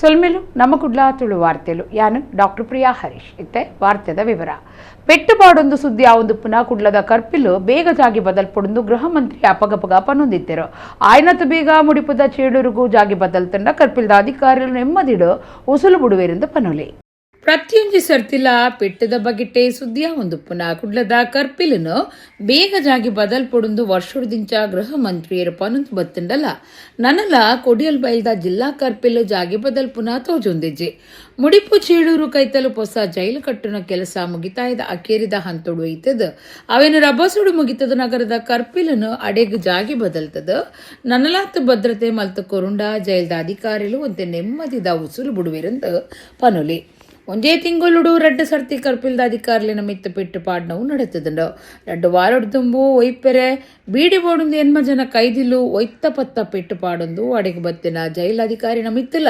ಸೊಲ್ಮೆಲು ನಮ್ಮ ಕುಡ್ಲ ತುಳು ವಾರ್ತೆಲು ಯಾನು ಡಾಕ್ಟರ್ ಪ್ರಿಯಾ ಹರೀಶ್ ಇತ್ತೆ ವಾರ್ತೆದ ವಿವರ ಪೆಟ್ಟುಪಾಡೊಂದು ಸುದ್ದಿ ಆವೊಂದು ಪುನಃ ಕುಡ್ಲದ ಕರ್ಪಿಲು ಬೇಗ ಜಾಗಿ ಬದಲ್ಪೊಂದು ಗೃಹ ಮಂತ್ರಿ ಅಪಗಪಗ ಪನೊಂದಿತ್ತೆರು ಆಯ್ನತ್ತು ಬೇಗ ಮುಡಿಪುದ ಚೇಡೂರಿಗೂ ಜಾಗಿ ಬದಲ್ತಂಡ ಕರ್ಪಿಲ್ದ ಅಧಿಕಾರಿಗಳು ನೆಮ್ಮದಿಡು ಉಸುಲು ಬಿಡುವೆರೆಂದು ಪನೊಲಿ ಪ್ರತಿಯೊಂದು ಸರ್ತಿಲ ಪೆಟ್ಟದ ಬಗೆಟ್ಟೆ ಸುದ್ದಿಯ ಒಂದು ಪುನಃ ಕುಡ್ಲದ ಕರ್ಪಿಲನು ಬೇಗ ಜಾಗಿ ಬದಲ್ಪೊಡೊಂದು ವರ್ಷದಿಂಚ ಗೃಹ ಮಂತ್ರಿಯರು ಪನೊಂದು ಬತ್ತಂಡಲ ನನಲ ಕೊಡಿಯಲ್ ಬೈಲ್ದ ಜಿಲ್ಲಾ ಕರ್ಪಿಲು ಜಾಗಿ ಬದಲ್ ಪುನಃ ತೋಜೊಂದಿಜ್ಜಿ ಮುಡಿಪು ಚೇಳೂರು ಕೈತಲು ಹೊಸ ಜೈಲು ಕಟ್ಟುನ ಕೆಲಸ ಮುಗಿತಾಯ್ದ ಅಕೇರಿದ ಹಂತೊಡು ಐತದ ಅವೇನು ರಭಸುಡು ಮುಗಿತದ ನಗರದ ಕರ್ಪಿಲನು ಅಡೆಗ್ ಜಾಗಿ ಬದಲ್ತದ ನನಲಾತ್ ಭದ್ರತೆ ಮಲ್ತ ಕೊರುಂಡ ಜೈಲ್ದ ಅಧಿಕಾರಿಲು ಒಂತೆ ನೆಮ್ಮದಿದ ಉಸುಲು ಬಿಡುವಿರಂದು ಪನೊಲಿ ಒಂದೇ ತಿಂಗಳು ರಡ್ಡು ಸರ್ತಿ ಕರ್ಪಿಲ್ದ ಅಧಿಕಾರಿಲಿನ ಮಿತ್ತು ಪೆಟ್ಟು ಪಾಡ್ನವು ನಡೆತದಂಡು ರಡ್ಡು ವಾರಡು ತುಂಬು ಒಯ್ಪೆರೆ ಬೀಡಿ ಬೋಡುಂದು ಎನ್ಮ ಜನ ಕೈದಿಲು ಒಯ್ತ ಪತ್ತ ಪೆಟ್ಟು ಪಾಡೊಂದು ಅಡೆಗೆ ಬತ್ತಿನ ಜೈಲಧಿಕಾರಿನ ಮಿತ್ತಲ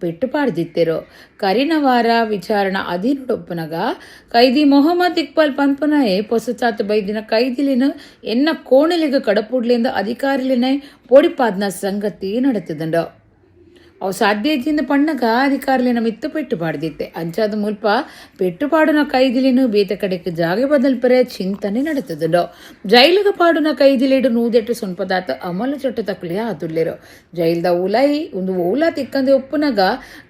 ಪೆಟ್ಟು ಪಾಡ್ದಿತ್ತೆರು ಕರಿನ ವಾರ ವಿಚಾರಣ ಅಧೀನೊಪ್ಪನಗ ಕೈದಿ ಮೊಹಮ್ಮದ್ ಇಕ್ಬಾಲ್ ಪನ್ಪನಾಯೆ ಪೊಸಚಾತ್ ಬೈದಿನ ಕೈದಿಲಿನ ಎನ್ನ ಕೋಣಲಿಗ ಕಡಪುಡ್ಲಿಂದ ಅಧಿಕಾರಿಲಿನ ಪೋಡಿಪಾದ್ನ ಸಂಗತಿ ನಡೆತದಂಡು ಅವು ಸಾಧ್ಯ ಇದ್ದಿಂದ ಪಣ್ಣಗ ಅಧಿಕಾರಿಲಿನ ಮಿತ್ತು ಪೆಟ್ಟು ಪಾಡ್ದಿತ್ತೆ ಅಂಚಾದ ಮುಲ್ಪ ಪೆಟ್ಟು ಪಾಡುನ ಕೈದಿಲಿನು ಬೇತೆ ಕಡೆಗೆ ಜಾಗೆ ಬದಲ್ಪರೆ ಚಿಂತನೆ ನಡೆತದೋ ಜೈಲಿಗ ಪಾಡುನ ಕೈದಿಲಿಡು ನೂದೆಟ್ಟು ಸುನ್ಪದಾತ ಅಮಲು ಚೊಟ್ಟ ತಕ್ಲಿಯ ಆತುಳ್ಳಿರು ಜೈಲ್ದ ಉಲೈ ಒಂದು ಓಲಾ ತಿಕ್ಕಂದೆ ಒಪ್ಪುನಗ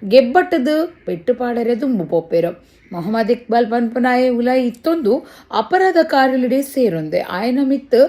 ಗೆಬ್ಬಟ್ಟದು ಪೆಟ್ಟು ಪಾಡರೆ ದುಂಬು ಪೊಪ್ಪೆರು ಮೊಹಮ್ಮದ್ ಇಕ್ಬಾಲ್ ಪನ್ಪನಾಯೆ ಉಲೈ ಇತ್ತೊಂದು ಅಪರಾಧ ಕಾರ್ಯಲಿಡೆ ಸೇರೊಂದೆ ಆಯನ ಮಿತ್ತು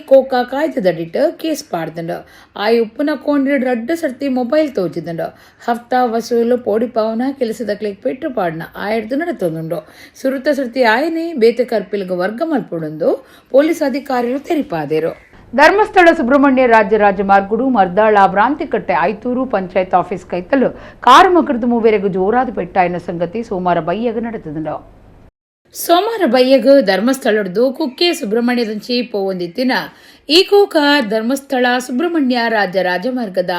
ಕೋಕಾ ಕಾಯ್ದಡಿಟ್ಟು ಕೇಸ್ ಪಾಡ್ದಂಡು ಆಯ್ ಉಪ್ಪುನ ಕೊಂಡಿಡ್ ರಡ್ಡು ಸರ್ತಿ ಮೊಬೈಲ್ ತೋಚಿದಂಡು ಹಫ್ತಾ ವಸೂಲು ಪೋಡಿ ಪಾವನ ಕೆಲಸದ ಕ್ಲಿಕ್ ಪೆಟ್ಟು ಪಾಡ್ನ ಆಯ್ದು ನಡೆತೊಂದುಂಡು ಸುರುತ ಸರ್ತಿ ಆಯನೆ ಬೇತೆ ಕರ್ಪಿಲ್ಗ ವರ್ಗ ಮಲ್ಪೊಂದು ಪೊಲೀಸ್ ಅಧಿಕಾರಿಗಳು ತೆರಿಪಾದೇರು ಧರ್ಮಸ್ಥಳ ಸುಬ್ರಹ್ಮಣ್ಯ ರಾಜ್ಯ ರಾಜಮಾರ್ಗುಡು ಮರ್ದಾಳ ಭ್ರಾಂತಿಕಟ್ಟೆ ಐತೂರು ಪಂಚಾಯತ್ ಆಫೀಸ್ ಕೈತಲು ಕಾರು ಮಕರದು ಮೂವೆರೆಗೂ ಜೋರಾದ ಪೆಟ್ಟಾಯಿನ ಸಂಗತಿ ಸೋಮವಾರ ಬೈಯಗ ನಡೆತದಂಡು ಸೋಮವಾರ ಬೈಯಗ ಧರ್ಮಸ್ಥಳದ್ದು ಕುಕ್ಕೆ ಸುಬ್ರಹ್ಮಣ್ಯದಂಚಿ ಪೋವೊಂದಿತ್ತಿನ ಈಕೋಕ ಧರ್ಮಸ್ಥಳ ಸುಬ್ರಹ್ಮಣ್ಯ ರಾಜ್ಯ ರಾಜಮಾರ್ಗದ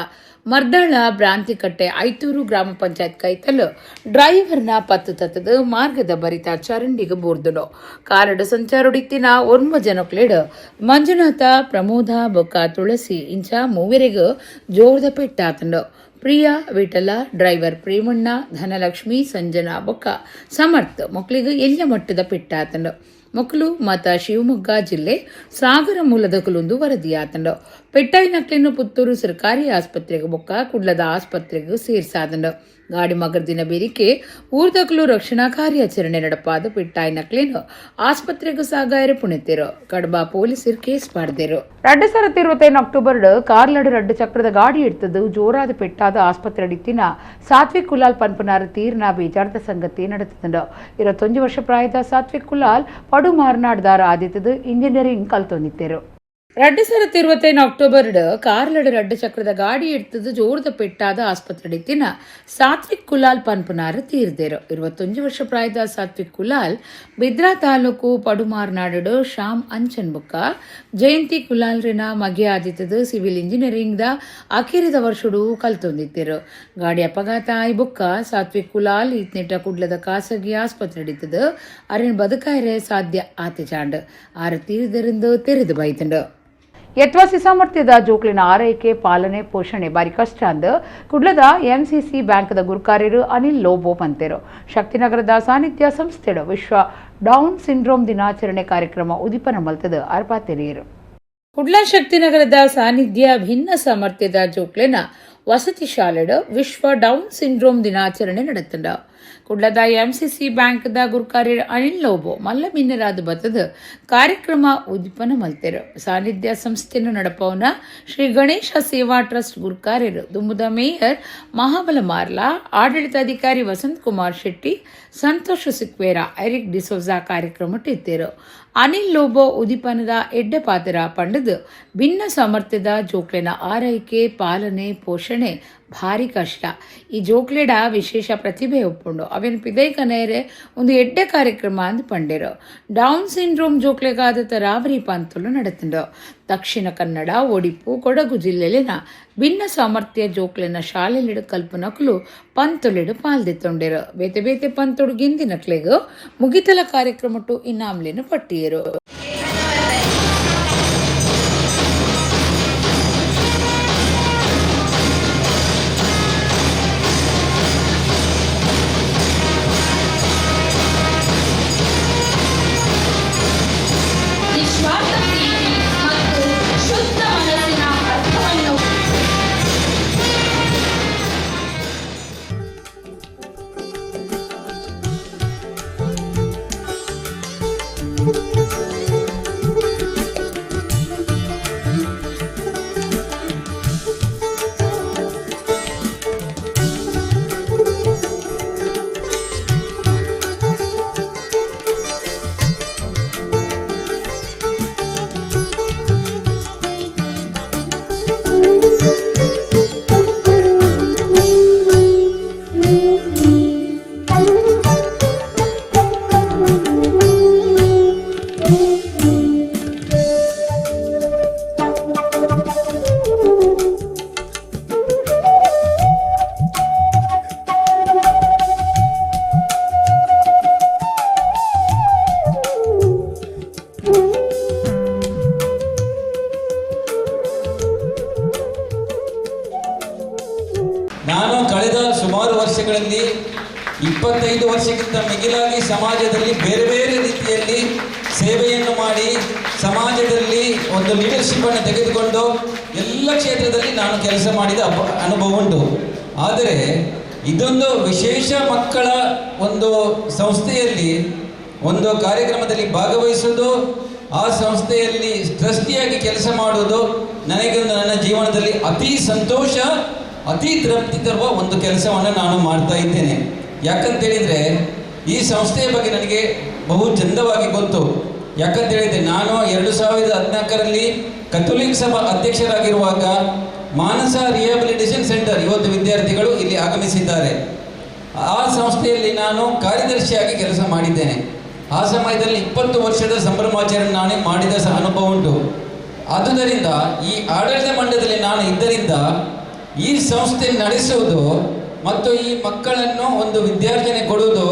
ಮರ್ದಾಳ ಭ್ರಾಂತಿಕಟ್ಟೆ ಐತೂರು ಗ್ರಾಮ ಪಂಚಾಯತ್ ಕೈತಲು ಡ್ರೈವರ್ನ ಪತ್ತು ತತ್ತದ ಮಾರ್ಗದ ಬರಿತ ಚರಂಡಿಗೆ ಬೋರ್ದಳು ಕಾರಡು ಸಂಚಾರೊಡಿತ್ತಿನ ಒರ್ಮ ಜನಕ್ಲೆಡು ಮಂಜುನಾಥ ಪ್ರಮೋದ ಬೊಕ್ಕ ತುಳಸಿ ಇಂಚ ಮೂವೆರೆಗೂ ಜೋರದ ಪೆಟ್ಟಾತಂಡು ಪ್ರಿಯಾ ವಿಠಲ ಡ್ರೈವರ್ ಪ್ರೇಮಣ್ಣ ಧನಲಕ್ಷ್ಮಿ ಸಂಜನಾ ಬೊಕ್ಕ ಸಮರ್ಥ್ ಮಕ್ಕಳಿಗೆ ಎಲ್ಲ ಮಟ್ಟದ ಪೆಟ್ಟಾತಂಡು ಮಕ್ಕಳು ಮತ ಶಿವಮೊಗ್ಗ ಜಿಲ್ಲೆ ಸಾಗರ ಮೂಲದ ಕುಲೊಂದು ವರದಿಯಾತಂಡು ಪೆಟ್ಟಾಯಿನಕ್ಲಿನ ಪುತ್ತೂರು ಸರ್ಕಾರಿ ಆಸ್ಪತ್ರೆಗೆ ಬೊಕ್ಕ ಕುಡ್ಲದ ಆಸ್ಪತ್ರೆಗೆ ಸೇರ್ಸಾದಂಡು ಗಾಡಿ ಮಗರ್ದಿನ ಬೇರಿಕೆ ಊರ್ದಕಲು ರಕ್ಷಣಾ ಕಾರ್ಯಾಚರಣೆ ನಡಪಾದ ಪೆಟ್ಟಾಯಿನಕ್ಲೇನು ಆಸ್ಪತ್ರೆಗೆ ಸಾಗಾಯರು ಪುಣಿತೆರು ಕಡಬ ಪೊಲೀಸರು ಕೇಸ್ ಪಾಡ್ದೇರು 2025 ಅಕ್ಟೋಬರ್ ಕಾರ್ಲಡ್ ರಡ್ಡು ಚಕ್ರದ ಗಾಡಿ ಇಡ್ತದು ಜೋರಾದ ಪೆಟ್ಟಾದ ಆಸ್ಪತ್ರೆ ಅಡಿತ್ತಿನ ಸಾತ್ವಿಕ್ ಕುಲಾಲ್ ಪನ್ಪನಾರ ತೀರ್ನ ಬೇಜಾರದ ಸಂಗತಿ ನಡೆತದಂಡು 21 ವರ್ಷ ಪ್ರಾಯದ ಸಾತ್ವಿಕ್ ಕುಲಾಲ್ ಪಡು ಮಾರ್ನಾಡ್ದಾರ ಆದಿತ್ತದು ಇಂಜಿನಿಯರಿಂಗ್ ಕಲ್ತೊಂದಿತ್ತೆರು 2025 ಅಕ್ಟೋಬರ್ ಕಾರ್ಲಡ್ ರಡ್ಡು ಚಕ್ರದ ಗಾಡಿ ಇಡ್ತದು ಜೋರದ ಪೆಟ್ಟಾದ ಆಸ್ಪತ್ರೆ ಅಡಿತ್ತಿನ ಸಾತ್ವಿಕ್ ಕುಲಾಲ್ ಪನ್ಪನಾರ ತೀರ್ದೇರು 21 ವರ್ಷ ಪ್ರಾಯದ ಸಾತ್ವಿಕ್ ಕುಲಾಲ್ ಬಿದ್ರಾ ತಾಲೂಕು ಪಡುಮಾರ್ನಾಡು ಶ್ಯಾಮ್ ಅಂಚನ್ ಬುಕ್ಕ ಜಯಂತಿ ಕುಲಾಲ್ರಿನ ಮಗೆ ಆದಿತ್ತದು ಸಿವಿಲ್ ಇಂಜಿನಿಯರಿಂಗ್ ದ ಅಖೇರಿದ ವರ್ಷಡು ಕಲ್ತೊಂದಿತ್ತೆರು ಗಾಡಿ ಅಪಘಾತ ಆಯ್ ಬುಕ್ಕ ಸಾತ್ವಿಕ್ ಕುಲಾಲ್ ಇತ್ನೆಟ ಕುಡ್ಲದ ಖಾಸಗಿ ಆಸ್ಪತ್ರೆ ಅಡಿತದು ಅರಿನ ಬದುಕಾಯ್ರೆ ಸಾಧ್ಯ ಆತೆ ಚಾಂಡ್ ಆರ ತೀರ್ದರಿಂದ ತೆರೆದು ಬೈತಂಡು ಯತ್ವಾಸಿ ಸಾಮರ್ಥ್ಯದ ಜೋಕ್ಲಿನ ಆರೈಕೆ ಪಾಲನೆ ಪೋಷಣೆ ಬಾರಿ ಕಷ್ಟ ಅಂದು ಕುಡ್ಲದ ಎಂಸಿಸಿ ಬ್ಯಾಂಕ್ದ ಗುರುಕಾರ್ಯರು ಅನಿಲ್ ಲೋಬೋ ಪಂತೆರು ಶಕ್ತಿನಗರದ ಸಾನ್ನಿಧ್ಯ ಸಂಸ್ಥೆಡು ವಿಶ್ವ ಡೌನ್ ಸಿಂಡ್ರೋಮ್ ದಿನಾಚರಣೆ ಕಾರ್ಯಕ್ರಮ ಉದಿಪನ ಮಲ್ತದ ಅರ್ಪಾತೆರಿಯರು ಕುಡ್ಲ ಶಕ್ತಿನಗರದ ಸಾನ್ನಿಧ್ಯ ಭಿನ್ನ ಸಾಮರ್ಥ್ಯದ ಜೋಕ್ಲಿನ ವಸತಿ ಶಾಲೆಡು ವಿಶ್ವ ಡೌನ್ ಸಿಂಡ್ರೋಮ್ ದಿನಾಚರಣೆ ನಡೆತಂಡ ಕುಡ್ಲದ ಎಂಸಿಸಿ ಬ್ಯಾಂಕ್ದ ಗುರುಕಾರ್ಯರು ಅನಿಲ್ ಲೋಬೋ ಮಲ್ಲ ಮಿನ್ನರಾದ ಬತ್ತದ ಕಾರ್ಯಕ್ರಮ ಉದ್ದಿಪನ ಮಲ್ತೆರು ಸಾನ್ನಿಧ್ಯ ಸಂಸ್ಥೆಯನ್ನು ನಡಪವನ ಶ್ರೀ ಗಣೇಶ ಸೇವಾ ಟ್ರಸ್ಟ್ ಗುರುಕಾರ್ಯರು ದುಂಬುದ ಮೇಯರ್ ಮಹಾಬಲ ಮಾರ್ಲಾ ಆಡಳಿತಾಧಿಕಾರಿ ವಸಂತ್ ಕುಮಾರ್ ಶೆಟ್ಟಿ ಸಂತೋಷ್ ಸಿಕ್ವೇರ ಎರಿಕ್ ಡಿಸೋಜಾ ಕಾರ್ಯಕ್ರಮ ಇತ್ತೇರು ಅನಿಲ್ ಲೋಬೋ ಉದಿಪನದ ಎಡ್ಡೆ ಪಾತ್ರ ಪಂಡದು ಭಿನ್ನ ಸಾಮರ್ಥ್ಯದ ಜೋಕ್ಲೆನ ಆರೈಕೆ ಪಾಲನೆ ಪೋಷಣೆ ಭಾರಿ ಕಷ್ಟ ಈ ಜೋಕ್ಲೆಡ ವಿಶೇಷ ಪ್ರತಿಭೆ ಒಪ್ಪುಂಡು ಅವೇನು ಪಿದೈಕನೇರೆ ಒಂದು ಎಡ್ಡೆ ಕಾರ್ಯಕ್ರಮ ಅಂದ್ ಪಂಡೆರು ಡೌನ್ ಸಿಂಡ್ರೋಮ್ ಜೋಕ್ಲೆಗಾದ ತರಾವರಿ ಪಂತುಲು ನಡೆತಂಡು ದಕ್ಷಿಣ ಕನ್ನಡ ಒಡಿಪು ಕೊಡಗು ಜಿಲ್ಲೆಲಿನ ಭಿನ್ನ ಸಾಮರ್ಥ್ಯ ಜೋಕ್ಲೆನ ಶಾಲೆಲಿಡು ಕಲ್ಪನಕಲು ಪಂತುಲಿಡು ಪಾಲ್ದಿತ್ತೊಂಡೆರು ಬೇತೆ ಬೇತೆ ಪಂತುಡು ಗಿಂದಿನಕ್ಲೆಗು ಮುಗಿತಲ ಕಾರ್ಯಕ್ರಮಟು ಇನ್ನಾಮ್ಲಿನ ಪಟ್ಟಿಯರು ವರ್ಷಗಳಲ್ಲಿ 25 ವರ್ಷಕ್ಕಿಂತ ಮಿಗಿಲಾಗಿ ಸಮಾಜದಲ್ಲಿ ಬೇರೆ ಬೇರೆ ರೀತಿಯಲ್ಲಿ ಸೇವೆಯನ್ನು ಮಾಡಿ ಸಮಾಜದಲ್ಲಿ ಒಂದು ಲೀಡರ್ಶಿಪ್ಪನ್ನು ತೆಗೆದುಕೊಂಡು ಎಲ್ಲ ಕ್ಷೇತ್ರದಲ್ಲಿ ನಾನು ಕೆಲಸ ಮಾಡಿದ ಅನುಭವ ಉಂಟು. ಆದರೆ ಇದೊಂದು ವಿಶೇಷ ಮಕ್ಕಳ ಒಂದು ಸಂಸ್ಥೆಯಲ್ಲಿ ಒಂದು ಕಾರ್ಯಕ್ರಮದಲ್ಲಿ ಭಾಗವಹಿಸುವುದು, ಆ ಸಂಸ್ಥೆಯಲ್ಲಿ ಟ್ರಸ್ಟಿಯಾಗಿ ಕೆಲಸ ಮಾಡುವುದು ನನಗೊಂದು ನನ್ನ ಜೀವನದಲ್ಲಿ ಅತಿ ಸಂತೋಷ, ಅತಿ ತೃಪ್ತಿ ತರುವ ಒಂದು ಕೆಲಸವನ್ನು ನಾನು ಮಾಡ್ತಾ ಇದ್ದೇನೆ. ಯಾಕಂತೇಳಿದರೆ ಈ ಸಂಸ್ಥೆಯ ಬಗ್ಗೆ ನನಗೆ ಬಹು ಚಂದವಾಗಿ ಗೊತ್ತು. ಯಾಕಂತೇಳಿದರೆ ನಾನು 2014ರಲ್ಲಿ ಕಥೋಲಿಕ್ ಸಭಾ ಅಧ್ಯಕ್ಷರಾಗಿರುವಾಗ ಮಾನಸ ರಿಹ್ಯಾಬಿಲಿಟೇಷನ್ ಸೆಂಟರ್, ಇವತ್ತು ವಿದ್ಯಾರ್ಥಿಗಳು ಇಲ್ಲಿ ಆಗಮಿಸಿದ್ದಾರೆ, ಆ ಸಂಸ್ಥೆಯಲ್ಲಿ ನಾನು ಕಾರ್ಯದರ್ಶಿಯಾಗಿ ಕೆಲಸ ಮಾಡಿದ್ದೇನೆ. ಆ ಸಮಯದಲ್ಲಿ 20 ವರ್ಷದ ಸಂಭ್ರಮಾಚರಣೆ ನಾನೇ ಮಾಡಿದ ಅನುಭವ ಉಂಟು. ಆದುದರಿಂದ ಈ ಆಡಳಿತ ಮಂಡಳಿಯಲ್ಲಿ ನಾನು ಇದ್ದರಿಂದ ಈ ಸಂಸ್ಥೆ ನಡೆಸುವುದು ಮತ್ತು ಈ ಮಕ್ಕಳನ್ನು ಒಂದು ವಿದ್ಯಾರ್ಜನೆ ಕೊಡುವುದು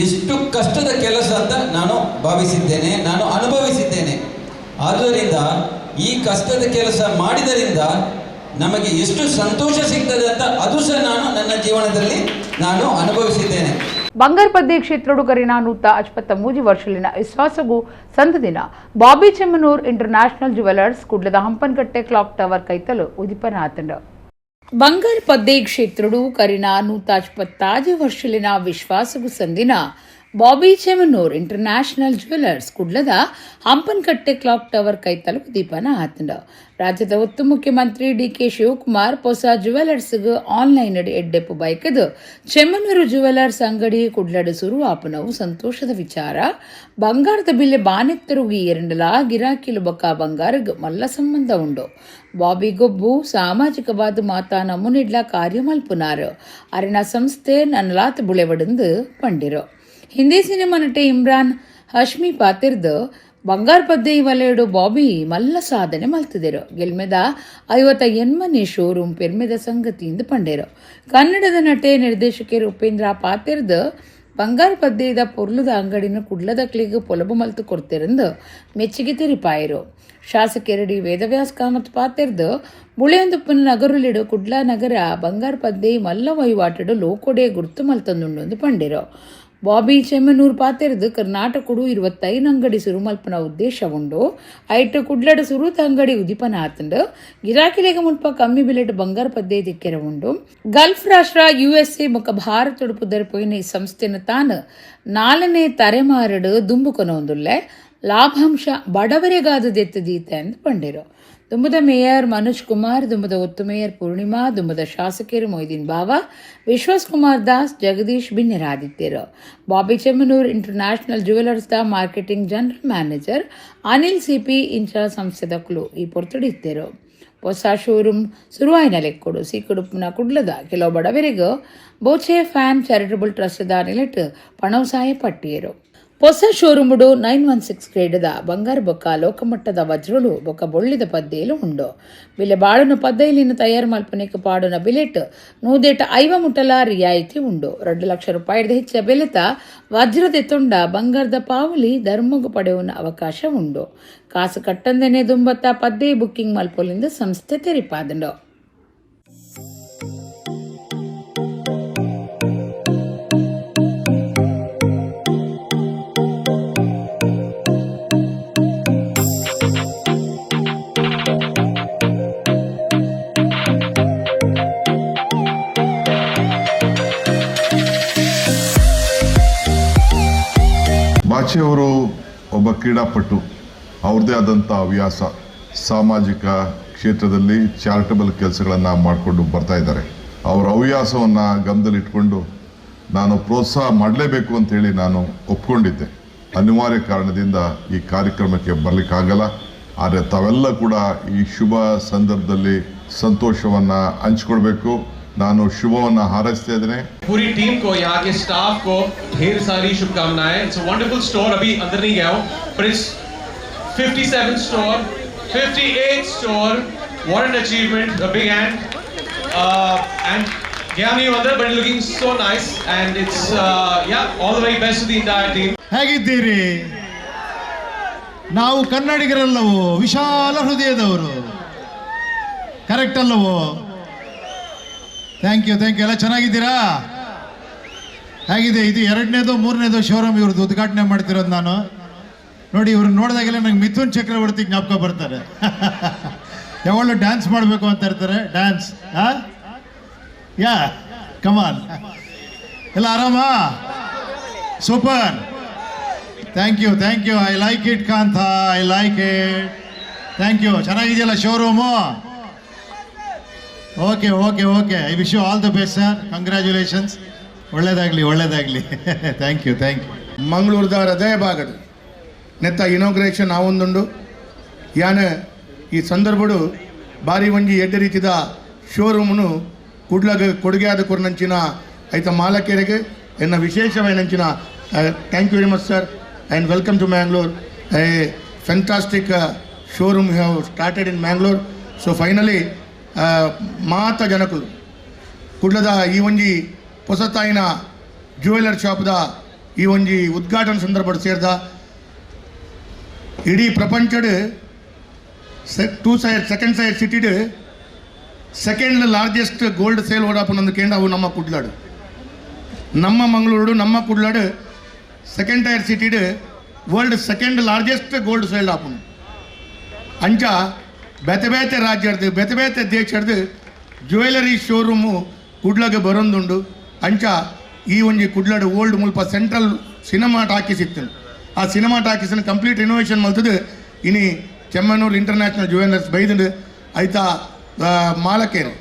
ಎಷ್ಟು ಕಷ್ಟದ ಕೆಲಸ ಅಂತ ನಾನು ಭಾವಿಸಿದ್ದೇನೆ, ನಾನು ಅನುಭವಿಸಿದ್ದೇನೆ. ಆದುದರಿಂದ ಈ ಕಷ್ಟದ ಕೆಲಸ ಮಾಡಿದರಿಂದ ನಮಗೆ ಎಷ್ಟು ಸಂತೋಷ ಸಿಗ್ತದೆ ಅಂತ ಅದು ಸಹ ನಾನು ನನ್ನ ಜೀವನದಲ್ಲಿ ನಾನು ಅನುಭವಿಸಿದ್ದೇನೆ. ಬಂಗಾರಪದ್ದೆ ಕ್ಷೇತ್ರಡು ಕರಿನಾನೂತ 53 ವರ್ಷಲಿನ ವಿಶ್ವಾಸಗೂ ಸಂದದಿನ ಬಾಬಿ ಚೆಮ್ಮನೂರ್ ಇಂಟರ್ನ್ಯಾಷನಲ್ ಜ್ಯುವೆಲರ್ಸ್ ಕುಡ್ಲದ ಹಂಪನಕಟ್ಟೆ ಕ್ಲಾಕ್ ಟವರ್ ಕೈತಲು ಉದಿಪನಾತಂಡ. ಬಂಗಾರಪದ್ದೆ ಕ್ಷೇತ್ರಡು ಕರಿನಾನೂತ 53 ವರ್ಷಲಿನ ವಿಶ್ವಾಸಗೂ ಸಂದಿನ ಬಾಬಿ ಚೆಮ್ಮನೂರ್ ಇಂಟರ್ನ್ಯಾಷನಲ್ ಜ್ಯುವೆಲರ್ಸ್ ಕುಡ್ಲದ ಹಂಪನಕಟ್ಟೆ ಕ್ಲಾಕ್ ಟವರ್ ಕೈತಲು ದೀಪನ ಆತಂಡ. ರಾಜ್ಯದ ಒತ್ತು ಮುಖ್ಯಮಂತ್ರಿ ಡಿ.ಕೆ. ಶಿವಕುಮಾರ್ ಹೊಸ ಜ್ಯುವೆಲರ್ಸ್ಗೆ ಆನ್ಲೈನ್ ಅಡಿ ಎಡ್ಡೆಪ್ಪು ಬೈಕದು ಚೆಮ್ಮನೂರು ಜ್ಯುವೆಲರ್ಸ್ ಅಂಗಡಿ ಕುಡ್ಲಡು ಶುರು ಆಪನವು ಸಂತೋಷದ ವಿಚಾರ. ಬಂಗಾರದ ಬಿಲ್ಲೆ ಬಾನೆತ್ತರುಗಿ ಎರಡಲ ಗಿರಾಕಿಲು ಬೊಕ್ಕ ಬಂಗಾರಗ್ ಮಲ್ಲ ಸಂಬಂಧ ಉಂಡು. ಬಾಬಿ ಗೊಬ್ಬು ಸಾಮಾಜಿಕವಾದ ಮಾತಾ ನಮೂನಿಡ್ಲ ಕಾರ್ಯ ಮಲ್ಪುನಾರು ಅರಿನ ಸಂಸ್ಥೆ ನನ್ನಲಾತ್ ಬುಳೆವಡಂದು ಪಂಡಿರು. ಹಿಂದಿ ಸಿನಿಮಾ ನಟ ಇಮ್ರಾನ್ ಹಶ್ಮಿ ಪಾತಿರ್ದು ಬಂಗಾರಪದ್ದೆ ವಲಯಡು ಬಾಬಿ ಮಲ್ಲ ಸಾಧನೆ ಮಲ್ತಿದ್ದರು. ಗೆಲ್ಮೆದ 58ನೇ ಶೋರೂಮ್ ಪೆರ್ಮೆದ ಸಂಗತಿಯಿಂದ ಪಂಡೇರು. ಕನ್ನಡದ ನಟೆ ನಿರ್ದೇಶಕರು ಉಪೇಂದ್ರ ಪಾತಿರ್ದು ಬಂಗಾರಪದ್ದೆದ ಪೊರ್ಲುದ ಅಂಗಡಿನ ಕುಡ್ಲದಕ್ಲಿಗೆ ಪೊಲಬು ಮಲ್ತು ಕೊಡ್ತಿರಂದು ಮೆಚ್ಚುಗೆ ತೆರಿಪಾಯರು. ಶಾಸಕರಡಿ ವೇದವ್ಯಾಸ್ ಕಾಮತ್ ಪಾತಿರ್ದು ಬುಳೆಯೊಂದುಪ್ಪನ ನಗರುಲಿಡು ಕುಡ್ಲ ನಗರ ಬಂಗಾರಪದ್ದೆ ಮಲ್ಲ ವಹಿವಾಟಡು ಲೋಕೊಡೆ ಗುರ್ತು ಮಲ್ತಂದುಂಡು ಪಂಡಿರು. ಬಾಬಿ ಚೆಮ್ಮನೂರ್ ಪಾತಿರ್ದು ಕರ್ನಾಟಕಡು 25 ಅಂಗಡಿ ಸುರು ಮಲ್ಪನ ಉದ್ದೇಶ ಉಂಡು. ಐಟು ಕುಡ್ಲಡ ಸುರುತ ಅಂಗಡಿ ಉದಿಪನ ಆತಂಡು ಗಿರಾಕಿಲೆಗ ಮುಲ್ಪ ಕಮ್ಮಿ ಬಿಲೆಟ್ ಬಂಗಾರಪದ್ದೆ ದಿಕ್ಕೆರ ಉಂಡು. ಗಲ್ಫ್ ರಾಷ್ಟ್ರ USA ಮುಖ ಭಾರತ ಉಡುಪು ದರ್ಪೋಯಿನ ಈ ಸಂಸ್ಥೆನ ತಾನು 4ನೇ ತಲೆಮಾರಡು ದುಂಬುಕೊನೊಂದುಲ್ಲೆ ಲಾಭಾಂಶ ಬಡವರಿಗಾದದೆತ್ತದೀತೆ ಎಂದು ಪಂಡಿರು. ದುಂಬದ ಮೇಯರ್ ಮನೋಜ್ ಕುಮಾರ್, ದುಂಬದ ಒತ್ತು ಮೇಯರ್ ಪೂರ್ಣಿಮಾ, ದುಂಬದ ಶಾಸಕರು ಮೊಯ್ದೀನ್ ಬಾವಾ, ವಿಶ್ವಾಸ್ ಕುಮಾರ್ ದಾಸ್, ಜಗದೀಶ್ ಬಿನ್ನೆರಾದಿತ್ಯರು. ಬಾಬಿ ಚೆಮ್ಮನೂರ್ ಇಂಟರ್ನ್ಯಾಷನಲ್ ಜ್ಯುವೆಲರ್ಸ್ ದ marketing general manager Anil CP ಇಂಚ ಸಂಸ್ಥೆದಕ್ಕಲು ಈ ಪೊರ್ತುಡಿತ್ತರು. ಹೊಸ ಶೋರೂಮ್ ಶುರುವಾಯಿನ ಲೆಕ್ಕೊಡು ಸೀಕುಡುಪಿನ ಕುಡ್ಲದ ಕೆಲವು ಬಡವರಿಗೂ ಬೋಚೆ ಫ್ಯಾನ್ ಚಾರಿಟಬಲ್ ಟ್ರಸ್ಟ್ದ ನಿಲೆಟ್ ಪಣವು ಸಹಾಯ ಪಟ್ಟಿಯರು. ಹೊಸ ಶೋರೂಮುಡು 916 ಗ್ರೇಡದ ಬಂಗಾರ ಬೊಕ್ಕ ಲೋಕಮಟ್ಟದ ವಜ್ರಲು ಬೊಕ್ಕ ಬೊಳ್ಳಿದ ಪದ್ದೇಲು ಉಂಡು. ಬಿಲೆ ಬಾಳುನ ಪದ್ದೈಲಿನ ತಯಾರು ಮಲ್ಪನೆಗೆ ಪಾಡುನ ಬಿಲೆಟ್ 105 ಮುಟ್ಟಲ ರಿಯಾಯಿತಿ ಉಂಡು. 2 ಲಕ್ಷ ರೂಪಾಯಿದ ಹೆಚ್ಚ ಬೆಲೆತ ವಜ್ರದ ತುಂಡ ಬಂಗಾರದ ಪಾವಲಿ ಧರ್ಮಗು ಪಡೆಯುವ ಅವಕಾಶ ಉಂಡು. ಕಾಸು ಕಟ್ಟಂದೆನೆ ದುಂಬತ್ತ ಪದ್ದೆ ಬುಕ್ಕಿಂಗ್ ಮಲ್ಪೊಲಿಂದ ಸಂಸ್ಥೆ ತೆರಿಪಾದಂಡು. ಬಾಚೆಯವರು ಒಬ್ಬ ಕ್ರೀಡಾಪಟು, ಅವ್ರದ್ದೇ ಆದಂಥ ಹವ್ಯಾಸ, ಸಾಮಾಜಿಕ ಕ್ಷೇತ್ರದಲ್ಲಿ ಚಾರಿಟಬಲ್ ಕೆಲಸಗಳನ್ನು ಮಾಡಿಕೊಂಡು ಬರ್ತಾ ಇದ್ದಾರೆ. ಅವರ ಹವ್ಯಾಸವನ್ನು ಗಮನದಲ್ಲಿಟ್ಕೊಂಡು ನಾನು ಪ್ರೋತ್ಸಾಹ ಮಾಡಲೇಬೇಕು ಅಂತೇಳಿ ನಾನು ಒಪ್ಕೊಂಡಿದ್ದೆ. ಅನಿವಾರ್ಯ ಕಾರಣದಿಂದ ಈ ಕಾರ್ಯಕ್ರಮಕ್ಕೆ ಬರಲಿಕ್ಕಾಗಲ್ಲ. ಆದರೆ ತಾವೆಲ್ಲ ಕೂಡ ಈ ಶುಭ ಸಂದರ್ಭದಲ್ಲಿ ಸಂತೋಷವನ್ನು ಹಂಚ್ಕೊಳ್ಬೇಕು. ನಾನು ಶುಭವನ್ನು ಹಾರೈಸ್ತಾ ಇದ್ದೇನೆ. पूरी टीम को, यहाँ के स्टाफ को ढेर सारी शुभकामनाएं. It's a wonderful store. अभी अंदर नहीं गया हूँ, but it's 57 store, 58 store. What an achievement! A big hand. And गया नहीं अंदर, but it's looking so nice. And it's yeah, all the very best to the entire team. ಹೇಗಿದ್ದೀರಿ? ನಾವು ಕನ್ನಡಿಗರೆಲ್ಲವೋ ವಿಶಾಲ ಹೃದಯದವರು, ಕರೆಕ್ಟ್ ಅಲ್ಲವೋ? ಥ್ಯಾಂಕ್ ಯು ಎಲ್ಲ ಚೆನ್ನಾಗಿದ್ದೀರಾ? ಹೇಗಿದೆ ಇದು? ಎರಡನೇದು ಮೂರನೇದು ಶೋರೂಮ್ ಇವ್ರದ್ದು ಉದ್ಘಾಟನೆ ಮಾಡ್ತಿರೋದು ನಾನು. ನೋಡಿ, ಇವ್ರು ನೋಡಿದಾಗೆಲ್ಲ ನಂಗೆ ಮಿಥುನ್ ಚಕ್ರವರ್ತಿ ಜ್ಞಾಪಕ ಬರ್ತಾರೆ. ಯಾವಾಗಲೂ ಡ್ಯಾನ್ಸ್ ಮಾಡಬೇಕು ಅಂತ ಇರ್ತಾರೆ. Dance yeah come on. ಎಲ್ಲ ಆರಾಮಾ? Super. Thank you I like it ಕಾಂತ, I like it. Thank you. ಚೆನ್ನಾಗಿದೆಯಲ್ಲ showroom? Okay I wish you all the best sir. Congratulations. ಒಳ್ಳೇದಾಗಲಿ. Thank you. ಮಂಗಳೂರದ ಹೃದಯ ಭಾಗದ ನೆತ್ತ ಇನಾಗ್ರೇಷನ್ ಆವೊಂದುಂಡು ಯಾನ ಈ ಸಂದರ್ಭಡು ಬಾರಿ ಒಂಜಿ ಎಡ್ಡೆ ರೀತಿದ ಶೋರೂಮ್ನು ಕುಡ್ಲಗ ಕೊಡುಗೆ ಆದ ಕೊರ್ನಂಚಿನ ಐತ ಮಾಲಕರಿಗೆ ಎನ್ನ ವಿಶೇಷವೈನಂಚಿನ thank you very much sir and welcome to Mangalore. A fantastic showroom have started in Mangalore. So finally ಮಾತ ಜನಕುಲು ಕುಡ್ಲದ ಈ ಒಂಜಿ ಹೊಸತಾಯಿನ ಜ್ಯುವೆಲರ್ ಶಾಪ್ದ ಈ ಒಂಜಿ ಉದ್ಘಾಟನೆ ಸಂದರ್ಭ ಸೇರಿದ ಇಡೀ ಪ್ರಪಂಚದ ಸೆಕೆಂಡ್ ಸೈಡ್ ಸಿಟಿಡ್ ಸೆಕೆಂಡ್ ಲಾರ್ಜೆಸ್ಟ್ ಗೋಲ್ಡ್ ಸೇಲ್ ಓಡಾಪನೊಂದು ಕೇಂದ್ರ ಅವು ನಮ್ಮ ಕುಡ್ಲಾಡು, ನಮ್ಮ ಮಂಗಳೂರು, ನಮ್ಮ ಕುಡ್ಲಾಡು ಸೆಕೆಂಡ್ ಟೈರ್ ಸಿಟಿಡ್ world second largest gold sale ಆಪನು. ಅಂಚ ಬೇತೆ ಬೇತೆ ರಾಜ್ಯದ ಬೇತೆ ಬೇತೆ ದೇಶದ ಜ್ಯುವೆಲರಿ ಶೋರೂಮು ಕುಡ್ಲಗೆ ಬರೊಂದುಂಡು. ಅಂಚ ಈ ಒಂಜಿ ಕುಡ್ಲಡು ಓಲ್ಡ್ ಮುಲ್ಪ ಸೆಂಟ್ರಲ್ ಸಿನಿಮಾ ಟಾಕೀಸ್ ಇತ್ತು. ಆ ಸಿನಿಮಾ ಟಾಕೀಸನ್ನು ಕಂಪ್ಲೀಟ್ ರಿನೋವೇಷನ್ ಮಲ್ತದು ಇನಿ ಚೆಮ್ಮನೂರು ಇಂಟರ್ನ್ಯಾಷನಲ್ ಜ್ಯುವೆಲರ್ಸ್ ಬೈದು ಐತ ಮಾಲಕೇರು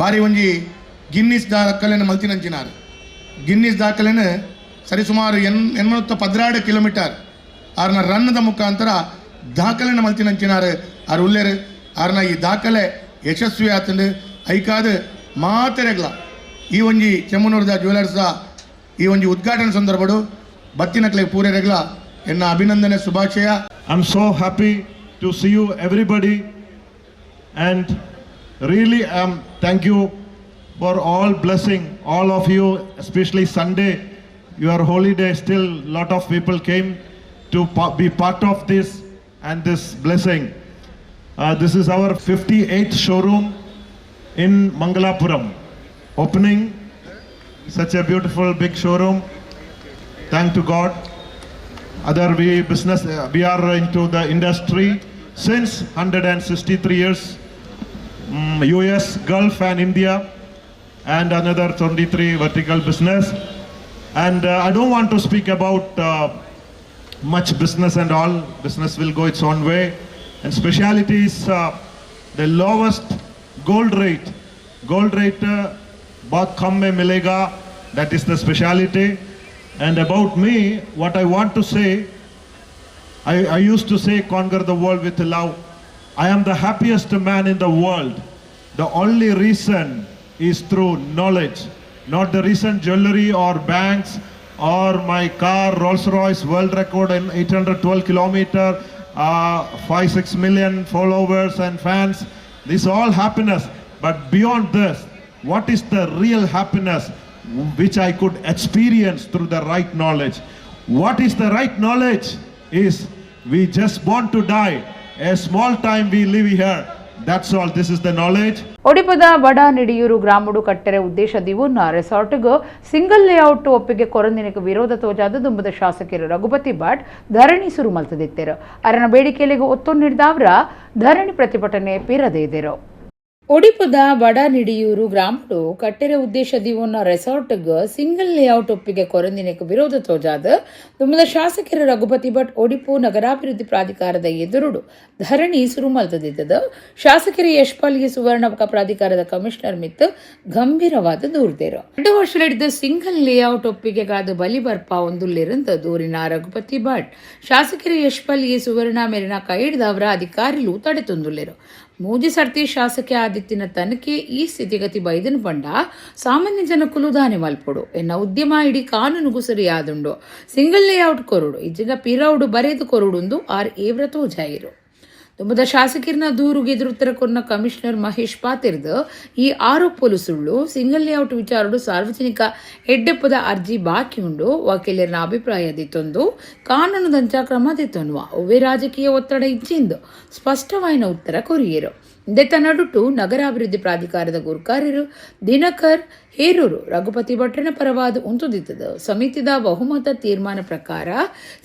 ಬಾರಿ ಒಂಜಿ ಗಿನ್ನಿಸ್ ದಾಖಲೆನ ಮಲ್ತಿನಂಚಿನಾರು. ಗಿನ್ನಿಸ್ ದಾಖಲೆನ ಸರಿಸುಮಾರು 816 ಕಿಲೋಮೀಟರ್ ಆರ್ನ ರನ್ನದ ಮುಖಾಂತರ ದಾಖಲೆನ ಮಲ್ತಿನಂಚಿನಾರು. ಆರು ಉಲ್ಲೇರು ಆರ್ನ ಈ ದಾಖಲೆ ಯಶಸ್ವಿ ಆತಂದು ಐಕಾದ ಮಾತೆರೆಗ್ಲ ಈ ಒಂಜಿ ಚೆಮ್ಮನೂರದ ಜ್ಯುವೆಲರ್ಸ್ದ ಈ ಒಂಜಿ ಉದ್ಘಾಟನೆ ಸಂದರ್ಭಡು ಬತ್ತಿನಕ್ಲೆ ಪೂರೆರೆಗ್ಲ ಎನ್ನ ಅಭಿನಂದನೆ ಶುಭಾಶಯ. I am so happy to see you everybody and really thank you for all blessing all of you, especially Sunday, your holy day. Still lot of people came to be part of this and this blessing. This is our 58th showroom in Mangalapuram, opening such a beautiful big showroom. Thank to God. We are into the industry since 163 years. US, Gulf and India, and another 23 vertical business. And I don't want to speak about much business and all. Business will go its own way. And speciality is the lowest gold rate. Gold rate bahut kam mein milega. That is the speciality. And about me, what I want to say, I used to say, conquer the world with love. I am the happiest man in the world. The only reason is through knowledge, not the recent jewelry or banks or my car, Rolls-Royce, world record in 812 kilometer, 5-6 million followers and fans. This is all happiness. But beyond this, what is the real happiness which I could experience through the right knowledge? What is the right knowledge? Is we just want to die. A small time we live here. That's all. This is the knowledge. ಒಡಿಪದ ಬಡ ನಿಡಿಯೂರು ಗ್ರಾಮಡು ಕಟ್ಟರೆ ಉದ್ದೇಶದಿವುನ್ನ ರೆಸಾರ್ಟ್ಗೂ single layout ಒಪ್ಪಿಗೆ ಕೊರಂದಿನಕ್ಕೆ ವಿರೋಧ ತೋಜಾದ ದುಂಬದ ಶಾಸಕರು ರಘುಪತಿ ಭಟ್ ಧರಣಿ ಶುರು ಮಲ್ತದಿತ್ತರು. ಅರನ ಬೇಡಿಕೆಗಳಿಗೆ ಒತ್ತು ನೀಡಿದವರ ಧರಣಿ ಪ್ರತಿಭಟನೆ ಪಿರದೇ ಇದ್ದರು. ಒಡಿಪದ ಬಡ ನಿಡಿಯೂರು ಗ್ರಾಮಡು ಕಟ್ಟೆರೆ ಉದ್ದೇಶದಿವುನ್ನ ರೆಸಾರ್ಟ್ಗೆ ಸಿಂಗಲ್ ಲೇಔಟ್ ಒಪ್ಪಿಗೆ ಕೊರಂದಿನಕ್ಕೆ ವಿರೋಧ ತೋಜಾದ ದುಂಬದ ಶಾಸಕರು ರಘುಪತಿ ಭಟ್ ಒಡಿಪು ನಗರಾಭಿವೃದ್ಧಿ ಪ್ರಾಧಿಕಾರದ ಎದುರುಡು ಧರಣಿ ಶುರು ಮಲ್ತದಿದ್ದದು. ಶಾಸಕರು ಯಶ್ಪಾಲ್ಗೆ ಸುವರ್ಣ ಪ್ರಾಧಿಕಾರದ ಕಮಿಷನರ್ ಮಿತ್ತು ಗಂಭೀರವಾದ ದೂರ್ದೇರು. 2 ವರ್ಷ ಹಿಡಿದು ಸಿಂಗಲ್ ಲೇಔಟ್ ಒಪ್ಪಿಗೆಗಾದ ಬಲಿ ಬರ್ಪ ಒಂದುಲ್ಲಿರಂದ ದೂರಿನ ರಘುಪತಿ ಭಟ್ ಶಾಸಕರು ಯಶ್ಪಾಲ್ಗೆ ಸುವರ್ಣ ಮೇಲಿನ ಕೈ ಹಿಡಿದವರ ಅಧಿಕಾರಿಗಳು ತಡೆತೊಂದುಲ್ಲೇರು. ಮೂಜಿ ಸರ್ತಿ ಶಾಸಕ ಆದಿತ್ಯನ ತನಕೆ ಈ ಸ್ಥಿತಿಗತಿ ಬೈದನ್ ಪಂಡ ಸಾಮಾನ್ಯ ಜನಕ್ಕೂ ದಾನಿ ಮಲ್ಪಡು ಎನ್ನ ಉದ್ಯಮ ಇಡೀ ಕಾನೂನುಗೂ ಸರಿಯಾದುಂಡು ಸಿಂಗಲ್ ಲೇಔಟ್ ಕೊರುಡು ಇಜ್ಜಿನ ಪಿರೌಡು ಬರೆದು ಕೊರುಡುಂದು ಆರ್ ಏವ್ರ ತೋಜಾಯಿರು. ದುಂಬದ ಶಾಸಕರನ್ನ ದೂರುಗೆ ಎದುರುತ್ತರ ಕೊನ್ನ ಕಮಿಷನರ್ ಮಹೇಶ್ ಪಾತಿರ್ದು ಈ ಆರೋಪಲು ಸುಳ್ಳು. ಸಿಂಗಲ್ ಲೇಔಟ್ ವಿಚಾರಡು ಸಾರ್ವಜನಿಕ ಎಡ್ಡೆಪ್ಪದ ಅರ್ಜಿ ಬಾಕಿ ಉಂಡು ವಕೀಲರನ ಅಭಿಪ್ರಾಯ ದಿತ್ತೊಂದು ಕಾನೂನುದಂಚ ಕ್ರಮ ದಿತ್ತೊನ್ನುವ ಒವ್ವೇ ರಾಜಕೀಯ ಒತ್ತಡ ಇಜ್ಜಿಂದು ಸ್ಪಷ್ಟವಾಯಿನ ಉತ್ತರ ಕೊರಿಯರು. ಇಂದೆತ ನಡುಟು ನಗರಾಭಿವೃದ್ಧಿ ಪ್ರಾಧಿಕಾರದ ಗುರುಕಾರ್ಯರು ದಿನಕರ್ ಹೇರೂರು ರಘುಪತಿ ಭಟ್ರನ ಪರವಾದ ಉಂತುದಿತ್ತದ ಸಮಿತಿದ ಬಹುಮತ ತೀರ್ಮಾನ ಪ್ರಕಾರ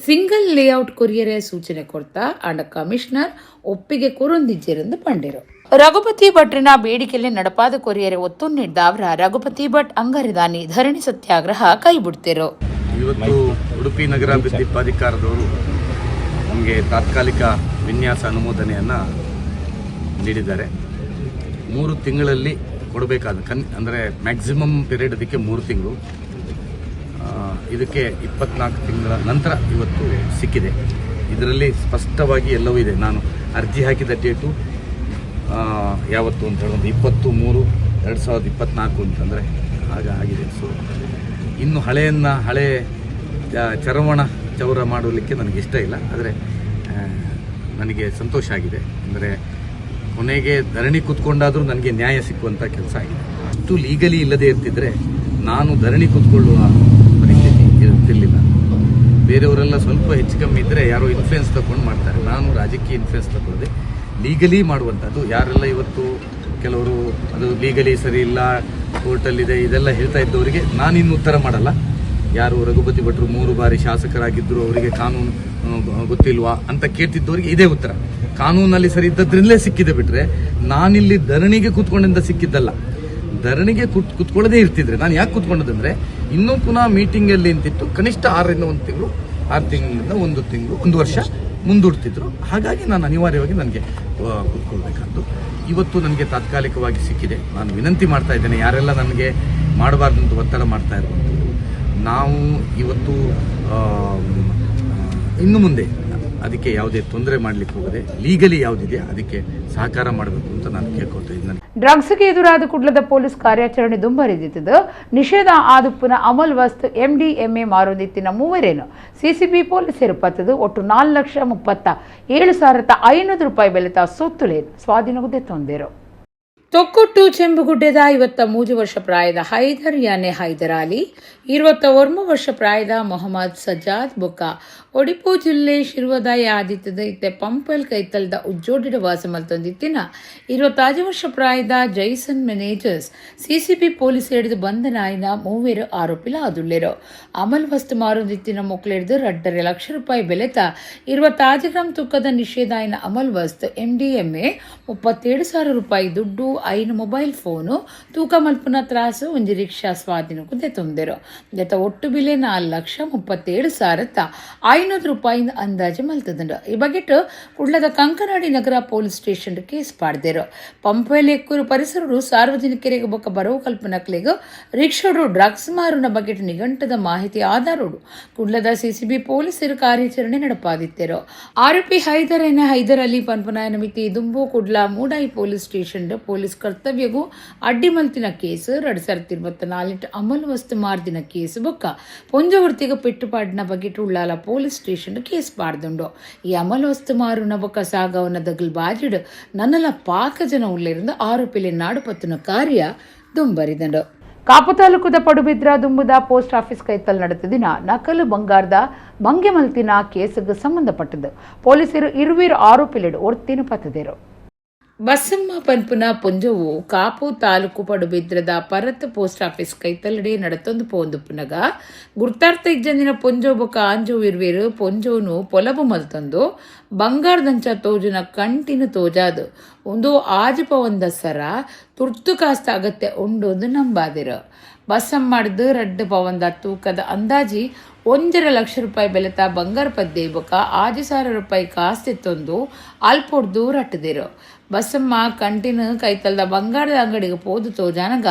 ಸಿಂಗಲ್ ಲೇಔಟ್ ಕೊರಿಯರೆ ಸೂಚನೆ ಕೊಡ್ತಾ ಅಂಡ ಕಮಿಷನರ್ ಒಪ್ಪಿಗೆ ಕೊರೊಂದಿಜ್ಜೆರೆಂದು ಪಂಡಿರು. ರಘುಪತಿ ಭಟ್ರನ ಬೇಡಿಕೆಯಲ್ಲಿ ನಡಪಾದ ಕೊರಿಯರೆ ಒತ್ತು ನೀಡಿದ ಅವರ ರಘುಪತಿ ಭಟ್ ಅಂಗರಿದಾನಿ ಧರಣಿ ಸತ್ಯಾಗ್ರಹ ಕೈಬಿಡ್ತಿರು. ಇವತ್ತು ಉಡುಪಿ ನಗರಾಭಿವೃದ್ಧಿ ಪ್ರಾಧಿಕಾರದವರು ನಮಗೆ ತಾತ್ಕಾಲಿಕ ವಿನ್ಯಾಸ ಅನುಮೋದನೆಯನ್ನು ನೀಡಿದ್ದಾರೆ. 3 ತಿಂಗಳಲ್ಲಿ ಕೊಡಬೇಕಾದ ಅಂದರೆ ಮ್ಯಾಕ್ಸಿಮಮ್ ಪೀರಿಯಡ್ ಅದಕ್ಕೆ 3 ತಿಂಗಳು, ಇದಕ್ಕೆ 24 ತಿಂಗಳ ನಂತರ ಇವತ್ತು ಸಿಕ್ಕಿದೆ. ಇದರಲ್ಲಿ ಸ್ಪಷ್ಟವಾಗಿ ಎಲ್ಲವೂ ಇದೆ. ನಾನು ಅರ್ಜಿ ಹಾಕಿದ ಡೇಟು ಯಾವತ್ತು ಅಂತ ಹೇಳೋದು 23/2024 ಅಂತಂದರೆ ಆಗಿದೆ. ಸೊ ಇನ್ನು ಹಳೆ ಚೌರ ಮಾಡಲಿಕ್ಕೆ ನನಗೆ ಇಷ್ಟ ಇಲ್ಲ, ಆದರೆ ನನಗೆ ಸಂತೋಷ ಆಗಿದೆ. ಅಂದರೆ ಕೊನೆಗೆ ಧರಣಿ ಕೂತ್ಕೊಂಡಾದರೂ ನನಗೆ ನ್ಯಾಯ ಸಿಕ್ಕುವಂಥ ಕೆಲಸ ಆಗಿದೆ. ಅಷ್ಟು ಲೀಗಲಿ ಇಲ್ಲದೆ ಇರ್ತಿದ್ರೆ ನಾನು ಧರಣಿ ಕೂತ್ಕೊಳ್ಳುವ ಪರಿಸ್ಥಿತಿ ಇರ್ತಿರ್ಲಿಲ್ಲ. ಬೇರೆಯವರೆಲ್ಲ ಸ್ವಲ್ಪ ಹೆಚ್ಚು ಕಮ್ಮಿ ಇದ್ದರೆ ಯಾರೋ ಇನ್ಫ್ಲುಯೆನ್ಸ್ ತಗೊಂಡು ಮಾಡ್ತಾರೆ. ನಾನು ರಾಜಕೀಯ ಇನ್ಫ್ಲುಯೆನ್ಸ್ ತಗೊಳ್ಳದೆ ಲೀಗಲಿ ಮಾಡುವಂಥದ್ದು. ಯಾರೆಲ್ಲ ಇವತ್ತು ಕೆಲವರು ಅದು ಲೀಗಲಿ ಸರಿ ಇಲ್ಲ, ಕೋರ್ಟಲ್ಲಿದೆ, ಇದೆಲ್ಲ ಹೇಳ್ತಾ ಇದ್ದವರಿಗೆ ನಾನಿನ್ನು ಉತ್ತರ ಮಾಡಲ್ಲ. ಯಾರು ರಘುಪತಿ ಭಟ್ರು 3 ಬಾರಿ ಶಾಸಕರಾಗಿದ್ದರು, ಅವರಿಗೆ ಕಾನೂನು ಗೊತ್ತಿಲ್ವಾ ಅಂತ ಕೇಳ್ತಿದ್ದವರಿಗೆ ಇದೇ ಉತ್ತರ. ಕಾನೂನಲ್ಲಿ ಸರಿ ಇದ್ದದ್ರಿಂದಲೇ ಸಿಕ್ಕಿದೆ ಬಿಟ್ಟರೆ ನಾನಿಲ್ಲಿ ಧರಣಿಗೆ ಕೂತ್ಕೊಂಡಿಂದ ಸಿಕ್ಕಿದ್ದಲ್ಲ. ಧರಣಿಗೆ ಕೂತ್ಕೊಳ್ಳದೇ ಇರ್ತಿದ್ರೆ ನಾನು ಯಾಕೆ ಕೂತ್ಕೊಂಡದಂದರೆ ಇನ್ನೂ ಪುನಃ ಮೀಟಿಂಗಲ್ಲಿ ನಿಂತಿತ್ತು ಕನಿಷ್ಠ 6 ತಿಂಗಳಿಂದ 1 ತಿಂಗಳು 1 ವರ್ಷ ಮುಂದೂಡ್ತಿದ್ರು. ಹಾಗಾಗಿ ನಾನು ಅನಿವಾರ್ಯವಾಗಿ ನನಗೆ ಕೂತ್ಕೊಳ್ಬೇಕಾದ್ದು. ಇವತ್ತು ನನಗೆ ತಾತ್ಕಾಲಿಕವಾಗಿ ಸಿಕ್ಕಿದೆ. ನಾನು ವಿನಂತಿ ಮಾಡ್ತಾ ಇದ್ದೇನೆ, ಯಾರೆಲ್ಲ ನನಗೆ ಮಾಡಬಾರ್ದಂತ ಒತ್ತಡ ಮಾಡ್ತಾ ಇರುವಂಥದ್ದು, ನಾವು ಇವತ್ತು ಇನ್ನು ಮುಂದೆ ಅದಕ್ಕೆ ಯಾವುದೇ ತೊಂದರೆ ಮಾಡಲಿಕ್ಕೆ ಹೋಗದೆ ಲೀಗಲಿ ಯಾವುದಿದೆ ಅದಕ್ಕೆ ಸಹಕಾರ ಮಾಡಬೇಕು ಅಂತ ನಾನು ಕೇಳ್ಕೊಳ್ತಾ ಇದ್ದೀನಿ. ಡ್ರಗ್ಸ್ಗೆ ಎದುರಾದ ಕುಡ್ಲದ ಪೊಲೀಸ್ ಕಾರ್ಯಾಚರಣೆ ದುಂಬರಿದಿತ್ತು. ನಿಷೇಧ ಆದುಪ್ಪನ ಅಮಲ್ ವಸ್ತು MDMA ಮಾರುದಿತ್ತಿನ 3 ಸಿಸಿಬಿ ಪೊಲೀಸರು ಪತ್ತದು. ಒಟ್ಟು 4,37,500 ರೂಪಾಯಿ ಬೆಲೆತ ಸೊತ್ತುಲೇನು ಸ್ವಾಧೀನಗುದೆ ತೊಂದರು. ತೊಕ್ಕೊಟ್ಟು ಚೆಂಬುಗುಡ್ಡೆದ 53 ವರ್ಷ ಪ್ರಾಯದ ಹೈದರ್ ಯಾನೆ ಹೈದರ್ ಅಲಿ, 21 ವರ್ಷ ಪ್ರಾಯದ ಮೊಹಮ್ಮದ್ ಸಜ್ಜಾದ್ ಬೊಕ್ಕ ಒಡಿಪು ಜಿಲ್ಲೆ ಶಿರ್ವದಾಯ ಆದಿತ್ಯದ ಇತ್ತೆ ಪಂಪಲ್ ಕೈತಲ್ದ ಉಜ್ಜೋಡಿಡ ವಾಸ ಮಲ್ತೊಂದಿತ್ತಿನ 25 ವರ್ಷ ಪ್ರಾಯದ ಜೈಸನ್ ಮ್ಯಾನೇಜರ್ಸ್ ಸಿಸಿಬಿ ಪೊಲೀಸ್ ಹಿಡಿದು ಬಂಧನಾಯಿನ 3 ಆರೋಪಿಲ ಆದುಳ್ಳೆರು. ಅಮಲ್ ವಸ್ತು ಮಾರುದಿತ್ತಿನ ಮೊಕ್ಲೆಡ್ದು 2.5 ಲಕ್ಷ ರೂಪಾಯಿ ಬೆಲೆತ 25 ಗ್ರಾಂ ತೂಕದ ನಿಷೇಧಾಯಿನ ಅಮಲ್ ವಸ್ತು MDMA 37,000 ರೂಪಾಯಿ ದುಡ್ಡು, 5 ಮೊಬೈಲ್ ಫೋನು, ತೂಕ ಮಲ್ಪುನ ತ್ರಾಸು, ಒಂಜಿ ರಿಕ್ಷಾ ಸ್ವಾಧೀನಕ್ಕೂ ದೆತೊಂದೆರು. ದೆತ ಒಟ್ಟು ಬೆಲೆ 4,37,500 ರೂಪಾಯಿ ಅಂದಾಜು ಮಲ್ತದಂಡು. ಈ ಬಗೆಟ್ ಕುಡ್ಲದ ಕಂಕನಾಡಿ ನಗರ ಪೊಲೀಸ್ ಸ್ಟೇಷನ್ ಕೇಸ್ ಪಾಡ್ದೇರು. ಪಂಪೆಲೆಕ್ಕೂರು ಪರಿಸರರು ಸಾರ್ವಜನಿಕರಿಗೆ ಬೊಕ್ಕ ಬರವು ಕಲ್ಪನಕ್ಲೆಗ್ ರಿಕ್ಷೋಡು ಡ್ರಗ್ಸ್ ಮಾರುನ ಬಗೆಟ್ ನಿಘಂಟದ ಮಾಹಿತಿ ಆಧಾರೋಡು ಕುಡ್ಲದ ಸಿಸಿಬಿ ಪೊಲೀಸರು ಕಾರ್ಯಾಚರಣೆ ನಡಪಾದಿತ್ತೆರು. ಆರೋಪಿ ಹೈದರ್ ಅಲಿ ಪನ್ಪನಾಯನ ಮಿತಿ ದುಂಬು ಕುಡ್ಲ ಮೂಡಾಯಿ ಪೊಲೀಸ್ ಸ್ಟೇಷನ್ ಪೊಲೀಸ್ ಕರ್ತವ್ಯಗೂ ಅಡ್ಡಿ ಮಲ್ತಿನ ಕೇಸ್ 2024 ಅಮಲ್ ವಸ್ತು ಮಾರ್ದಿನ ಕೇಸ್ ಬೊಕ್ಕ ಪೊಂಜವರ್ತಿಗ ಪೆಟ್ಟುಪಾಡಿನ ಬಗೆಟ್ ಉಳ್ಳಾಲ ಪೊಲೀಸ್ ಸ್ಟೇಷನ್ ಕೇಸ್ ಪಾಡ್ದುಂಡು. ಈ ಅಮಲ್ ವಸ್ತು ಮಾರುನ ಬೊಕ್ಕ ಸಾಗವನ ದಗಲ್ ಬಾಜಿಡ್ ನನ್ನಲ ಪಾಕ ಜನ ಉಳ್ಳೇರಿಂದ ಆರೋಪಿಲೆ ನಾಡುಪತ್ತಿನ ಕಾರ್ಯ ದುಂಬರಿದಂಡು. ಕಾಪು ತಾಲೂಕದ ಪಡುಬಿದ್ರ ದುಂಬುದ ಪೋಸ್ಟ್ ಆಫೀಸ್ ಕೈತಲ್ ನಡೆದಿನ ನಕಲು ಬಂಗಾರದ ಮಂಗೆ ಮಲ್ತಿನ ಕೇಸ್ಗೆ ಸಂಬಂಧಪಟ್ಟದ್ದು ಪೊಲೀಸರು 20 ಆರೋಪಿಲೆಡು ಒರ್ತಿನ ಪತ್ತದೇರು. ಬಸಮ್ಮ ಪನ್ಪುನ ಪೊಂಜವು ಕಾಪು ತಾಲೂಕು ಪಡುಬಿದ್ರದ ಪರತ್ ಪೋಸ್ಟ್ ಆಫೀಸ್ ಕೈತಲ್ಲಡೆ ನಡತೊಂದು ಪೋಂದು ಪುನಗ ಗುರ್ತಾರ್ಥ ಇಜ್ಜಂದಿನ ಪೊಂಜೋ ಬೊಕ್ಕ ಆಂಜೋ ಇರುವೆರು ಪೊಂಜೋನು ಪೊಲಬು ಮಲ್ತೊಂದು ಬಂಗಾರದಂಚ ತೋಜುನ ಕಂಟಿನ ತೋಜಾದು ಒಂದು ಆಜಪ ಒಂದ ಸರ ತುರ್ತು ಕಾಸ್ತ ಅಗತ್ಯ ಉಂಡೊಂದು ನಂಬಾದಿರು. ಬಸಮ್ಮ ಮಾಡಿದು 2 ಪವಂದ ತೂಕದ ಅಂದಾಜಿ 1.5 ಲಕ್ಷ ರೂಪಾಯಿ ಬೆಲೆತ ಬಂಗಾರ ಪದ್ದೆ ಬೊಕ್ಕ 6,000 ರೂಪಾಯಿ ಕಾಸ್ತಿತ್ತೊಂದು ಅಲ್ಪೊಡ್ದು ರಟ್ಟದಿರು. ಬಸಮ್ಮ ಕಂಟಿನ ಕೈತಲ್ದ ಬಂಗಾರದ ಅಂಗಡಿಗೆ ಪೋದು ತೋಜಾನಗ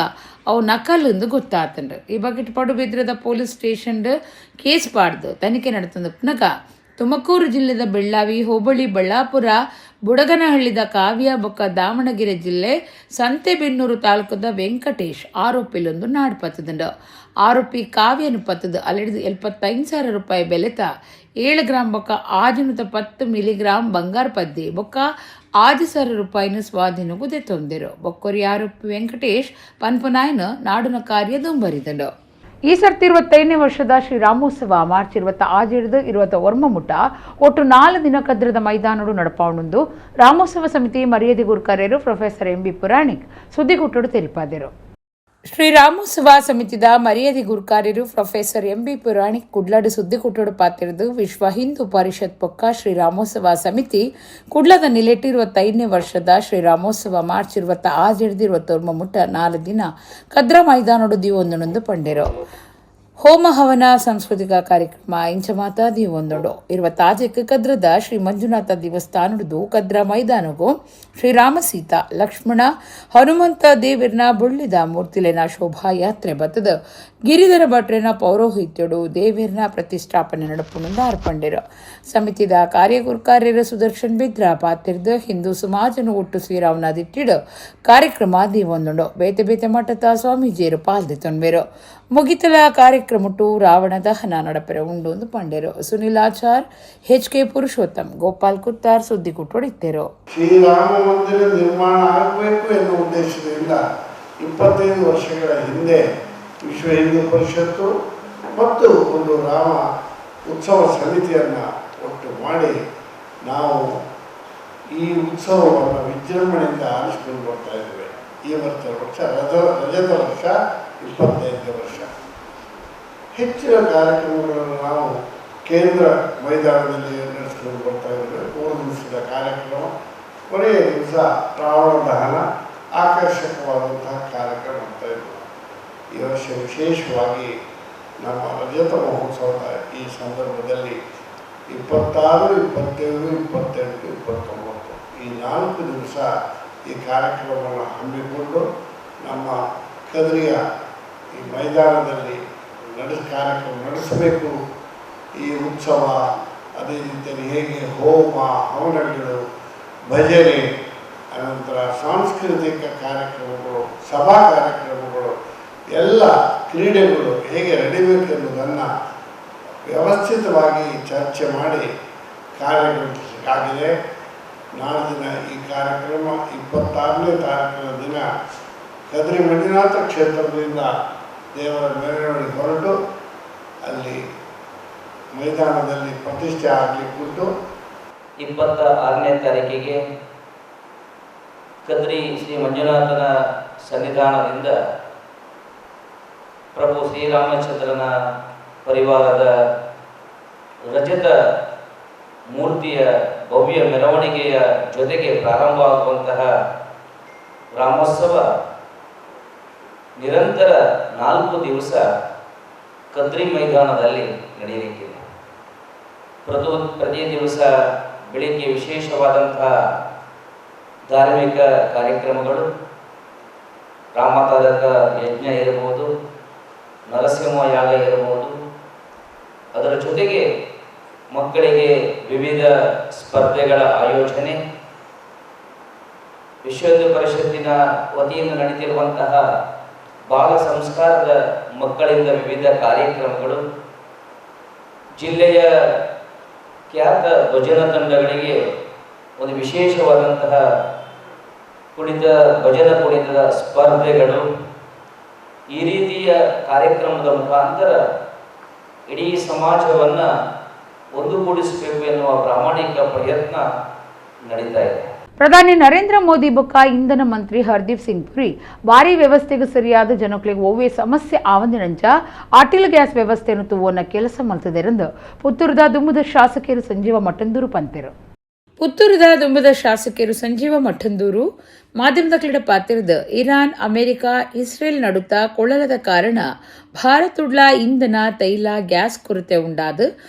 ಅವು ನಕಲು ಗೊತ್ತಾತಂಡು. ಈ ಬಗ್ಗೆ ಪಡುಬಿದ್ರದ ಪೊಲೀಸ್ ಸ್ಟೇಷನ್ ಕೇಸ್ ಪಾಡ್ದು ತನಿಖೆ ನಡೆತಂದು ಪುನಗ ತುಮಕೂರು ಜಿಲ್ಲೆದ ಬೆಳ್ಳಾವಿ ಹೋಬಳಿ ಬಳ್ಳಾಪುರ ಬುಡಗನಹಳ್ಳಿದ ಕಾವ್ಯ ಬೊಕ್ಕ ದಾವಣಗೆರೆ ಜಿಲ್ಲೆ ಸಂತೆಬೆನ್ನೂರು ತಾಲೂಕದ ವೆಂಕಟೇಶ್ ಆರೋಪಿಲೊಂದು ನಾಡ್ಪತ್ತದಂಡು. ಆರೋಪಿ ಕಾವ್ಯನು ಪತ್ತದು ಅಲೆಡಿದು 75,000 ರೂಪಾಯಿ ಬೆಲೆತ 7 ಗ್ರಾಂ ಬೊಕ್ಕ 10 ಮಿಲಿಗ್ರಾಂ ಬಂಗಾರ ಪದ್ದೆ ಬೊಕ್ಕ 6,000 ರೂಪಾಯಿನ ಸ್ವಾಧೀನಕ್ಕೂ ದೆತ್ತೊಂದೆರು. ಬೊಕ್ಕೊರಿ ಆರೋಪಿ ವೆಂಕಟೇಶ್ ಪನ್ಪುನಾಯನ ನಾಡುನ ಕಾರ್ಯ ದುಂಬರಿದಂಡು. ಈ ಸರ್ತಿ 25ನೇ ವರ್ಷದ ಶ್ರೀರಾಮೋತ್ಸವ ಮಾರ್ಚ್ 26 ಮುಟ್ಟ ಒಟ್ಟು 4 ದಿನ ಕದ್ರದ ಮೈದಾನಡು ನಡಪಾವಣೆಂದು ರಾಮೋತ್ಸವ ಸಮಿತಿ ಮರ್ಯಾದೆ ಗುರುಕಾರ್ಯರು ಪ್ರೊಫೆಸರ್ ಎಂ ಬಿ ಪುರಾಣಿಕ್ ಸುದ್ದಿಗೋಷ್ಠಿಡು ತೆರಿಪಾದರು. ಶ್ರೀರಾಮೋತ್ಸವ ಸಮಿತಿದ ಮರ್ಯಾದೆ ಗುರುಕಾರ್ಯರು ಪ್ರೊಫೆಸರ್ ಎಂ ಬಿ ಪುರಾಣಿಕ್ ಕುಡ್ಲಡ್ ಸುದ್ದಿಗೋಷ್ಠಿಡು ಪಾತಿರದು ವಿಶ್ವ ಹಿಂದೂ ಪರಿಷತ್ ಪೊಕ್ಕ ಶ್ರೀರಾಮೋತ್ಸವ ಸಮಿತಿ ಕುಡ್ಲದ ನಿಲೆಟ್ಟು 25ನೇ ವರ್ಷದ ಶ್ರೀರಾಮೋತ್ಸವ ಮಾರ್ಚ್ 26 ಮುಟ್ಟ 4 ದಿನ ಕದ್ರ ಮೈದಾನಡು ದಿವೊಂದೊಂದು ಪಂಡೆರು. ಹೋಮ ಹವನ ಸಾಂಸ್ಕೃತಿಕ ಕಾರ್ಯಕ್ರಮ ಇಂಚ ಮಾತಾ ದಿವೊಂದೊಂಡು 26 ಕದ್ರದ ಶ್ರೀ ಮಂಜುನಾಥ ದೇವಸ್ಥಾನದ್ದು ಕದ್ರ ಮೈದಾನಗೂ ಶ್ರೀರಾಮ ಸೀತಾ ಲಕ್ಷ್ಮಣ ಹನುಮಂತ ದೇವರನ ಬುಳ್ಳಿದ ಮೂರ್ತಿಲೆನ ಶೋಭಾಯಾತ್ರೆ ಬತ್ತದ ಗಿರಿಧರ ಭಟ್ರನ ಪೌರೋಹಿತ್ಯಡು ದೇವರನ ಪ್ರತಿಷ್ಠಾಪನೆ ನಡಪುನಿಂದ ಅರ್ಪಂಡಿರು. ಸಮಿತಿದ ಕಾರ್ಯಗುರುಕಾರ್ಯರ ಸುದರ್ಶನ್ ಬಿದ್ರ ಪಾತಿರ್ದ ಹಿಂದೂ ಸಮಾಜನು ಒಟ್ಟು ಶ್ರೀರಾಮನ ದಿಟ್ಟಿಡು ಕಾರ್ಯಕ್ರಮ ದಿವೊಂದುಂಡು ಬೇತೆ ಬೇತೆ ಮಠದ ಸ್ವಾಮೀಜಿಯರು ಪಾಲ್ದಿತೊಂಡ್ಬೇರು. ಮುಗಿತಲ ಕಾರ್ಯಕ್ರಮಟ್ಟು ರಾವಣ ದಹನ ನಡಪೆರ ಉಂಡು ಪಂಡೇರು. ಸುನಿಲ್ ಆಚಾರ್, HK ಪುರುಷೋತ್ತಮ್, ಗೋಪಾಲ್ ಕುತ್ತಾರ್ ಸುದ್ದಿಗುಟ್ಟೊಡಿತ್ತೇರು. ಶ್ರೀರಾಮ ಮಂದಿರ ನಿರ್ಮಾಣ ಆಗಬೇಕು ಎನ್ನುವ ಉದ್ದೇಶದಿಂದ 25 ವರ್ಷಗಳ ಹಿಂದೆ ವಿಶ್ವ ಹಿಂದೂ ಪರಿಷತ್ತು ಮತ್ತು ಒಂದು ರಾಮ ಉತ್ಸವ ಸಮಿತಿಯನ್ನು ಒಟ್ಟು ಮಾಡಿ ನಾವು ಈ ಉತ್ಸವವನ್ನು ವಿಜೃಂಭಣೆಯಿಂದ ಆರಿಸಿಕೊಂಡು ಬರ್ತಾ ಇದ್ದೇವೆ. ಈ ವರ್ಷ ರಜತ ವರ್ಷ 25ನೇ ವರ್ಷ. ಹೆಚ್ಚಿನ ಕಾರ್ಯಕ್ರಮಗಳನ್ನು ನಾವು ಕೇಂದ್ರ ಮೈದಾನದಲ್ಲಿ ನಡೆಸಿಕೊಂಡು ಬರ್ತಾ ಇದ್ದೇವೆ. 3 ದಿವಸದ ಕಾರ್ಯಕ್ರಮ, ಕೊನೆಯ ದಿವಸ ರಾವಣ ದಹನ ಆಕರ್ಷಕವಾದಂತಹ ಕಾರ್ಯಕ್ರಮ ಮಾಡ್ತಾ ಇದ್ದೇವೆ. ಈ ವರ್ಷ ವಿಶೇಷವಾಗಿ ನಮ್ಮ ರಜತ ಮಹೋತ್ಸವದ ಈ ಸಂದರ್ಭದಲ್ಲಿ 26, 27, 28, 29 ಈ 4 ದಿವಸ ಈ ಕಾರ್ಯಕ್ರಮವನ್ನು ಹಮ್ಮಿಕೊಂಡು ನಮ್ಮ ಕದ್ರಿಯ ಈ ಮೈದಾನದಲ್ಲಿ ಕಾರ್ಯಕ್ರಮ ನಡೆಸಬೇಕು. ಈ ಉತ್ಸವ ಅದೇ ರೀತಿಯಲ್ಲಿ ಹೇಗೆ ಹೋಮ ಹವನಗಳು, ಭಜನೆ, ಅನಂತರ ಸಾಂಸ್ಕೃತಿಕ ಕಾರ್ಯಕ್ರಮಗಳು, ಸಭಾ ಕಾರ್ಯಕ್ರಮಗಳು, ಎಲ್ಲ ಕ್ರೀಡೆಗಳು ಹೇಗೆ ನಡೀಬೇಕೆನ್ನುವುದನ್ನು ವ್ಯವಸ್ಥಿತವಾಗಿ ಚರ್ಚೆ ಮಾಡಿ ಕಾರ್ಯಗತವಾಗಿದೆ. ನಾಳಿನ ಈ ಕಾರ್ಯಕ್ರಮ 26ನೇ ತಾರೀಕಿನ ದಿನ ಕದ್ರಿ ಮಂಜುನಾಥ ಕ್ಷೇತ್ರದಿಂದ ದೇವರ ಮೆರವಣಿಗೆ ಹೊರಟು ಅಲ್ಲಿ ಮೈದಾನದಲ್ಲಿ ಪ್ರತಿಷ್ಠೆ ಆಗಲಿಕ್ಕುಂಟು. 26ನೇ ತಾರೀಕಿಗೆ ಕದ್ರಿ ಶ್ರೀ ಮಂಜುನಾಥನ ಸನ್ನಿಧಾನದಿಂದ ಪ್ರಭು ಶ್ರೀರಾಮಚಂದ್ರನ ಪರಿವಾರದ ರಜತ ಮೂರ್ತಿಯ ಭವ್ಯ ಮೆರವಣಿಗೆಯ ಜೊತೆಗೆ ಪ್ರಾರಂಭವಾಗುವಂತಹ ರಾಮೋತ್ಸವ ನಿರಂತರ 4 ದಿವಸ ಕದ್ರಿ ಮೈದಾನದಲ್ಲಿ ನಡೆಯಲಿಕ್ಕಿದೆ. ಪ್ರತಿ ದಿವಸ ಬೆಳಿಗ್ಗೆ ವಿಶೇಷವಾದಂತಹ ಧಾರ್ಮಿಕ ಕಾರ್ಯಕ್ರಮಗಳು, ರಾಮತಾರಕ ಯಜ್ಞ ಇರಬಹುದು, ನರಸಿಂಹ ಯಾಗ ಇರಬಹುದು. ಅದರ ಜೊತೆಗೆ ಮಕ್ಕಳಿಗೆ ವಿವಿಧ ಸ್ಪರ್ಧೆಗಳ ಆಯೋಜನೆ, ವಿಶ್ವ ಹಿಂದೂ ಪರಿಷತ್ತಿನ ವತಿಯಿಂದ ನಡೆದಿರುವಂತಹ ಬಾಲ ಸಂಸ್ಕಾರದ ಮಕ್ಕಳಿಂದ ವಿವಿಧ ಕಾರ್ಯಕ್ರಮಗಳು, ಜಿಲ್ಲೆಯ ಖ್ಯಾತ ಭಜನ ತಂಡಗಳಿಗೆ ಒಂದು ವಿಶೇಷವಾದಂತಹ ಭಜನ ಕುಣಿತದ ಸ್ಪರ್ಧೆಗಳು, ಈ ರೀತಿಯ ಕಾರ್ಯಕ್ರಮದ ಮುಖಾಂತರ ಇಡೀ ಸಮಾಜವನ್ನು ಒಂದುಗೂಡಿಸಬೇಕು ಎನ್ನುವ ಪ್ರಾಮಾಣಿಕ ಪ್ರಯತ್ನ ನಡೀತಾ ಇದೆ. ಪ್ರಧಾನಿ ನರೇಂದ್ರ ಮೋದಿ ಬೊಕ್ಕ ಇಂಧನ ಮಂತ್ರಿ ಹರ್ದೀಪ್ ಸಿಂಗ್ ಪುರಿ ಭಾರಿ ವ್ಯವಸ್ಥೆಗೆ ಸರಿಯಾದ ಜನಗಳಿಗೆ ಒವ್ವೇ ಸಮಸ್ಯೆ ಆವಂದಿನಂಚ ಆಟಿಲ್ ಗ್ಯಾಸ್ ವ್ಯವಸ್ಥೆಯನ್ನು ತೂವನ್ನ ಕೆಲಸ ಮಲ್ತದೆರೆಂದು ಪುತ್ತೂರದ ದುಂಬುದ ಶಾಸಕಿಯರು ಸಂಜೀವ ಮಠಂದೂರು ಪಂತೆರು. ಪುತ್ತೂರದ ದುಂಬದ ಶಾಸಕಿಯರು ಸಂಜೀವ ಮಠಂದೂರು ಮಾಧ್ಯಮದ ಪಾತಿರದ ಇರಾನ್, ಅಮೆರಿಕ, ಇಸ್ರೇಲ್ ನಡುತ್ತ ಕೊಳ್ಳಲದ ಕಾರಣ ಭಾರತುಡ್ಲ ಇಂಧನ, ತೈಲ, ಗ್ಯಾಸ್ ಕೊರತೆ ಉಂಡಾದ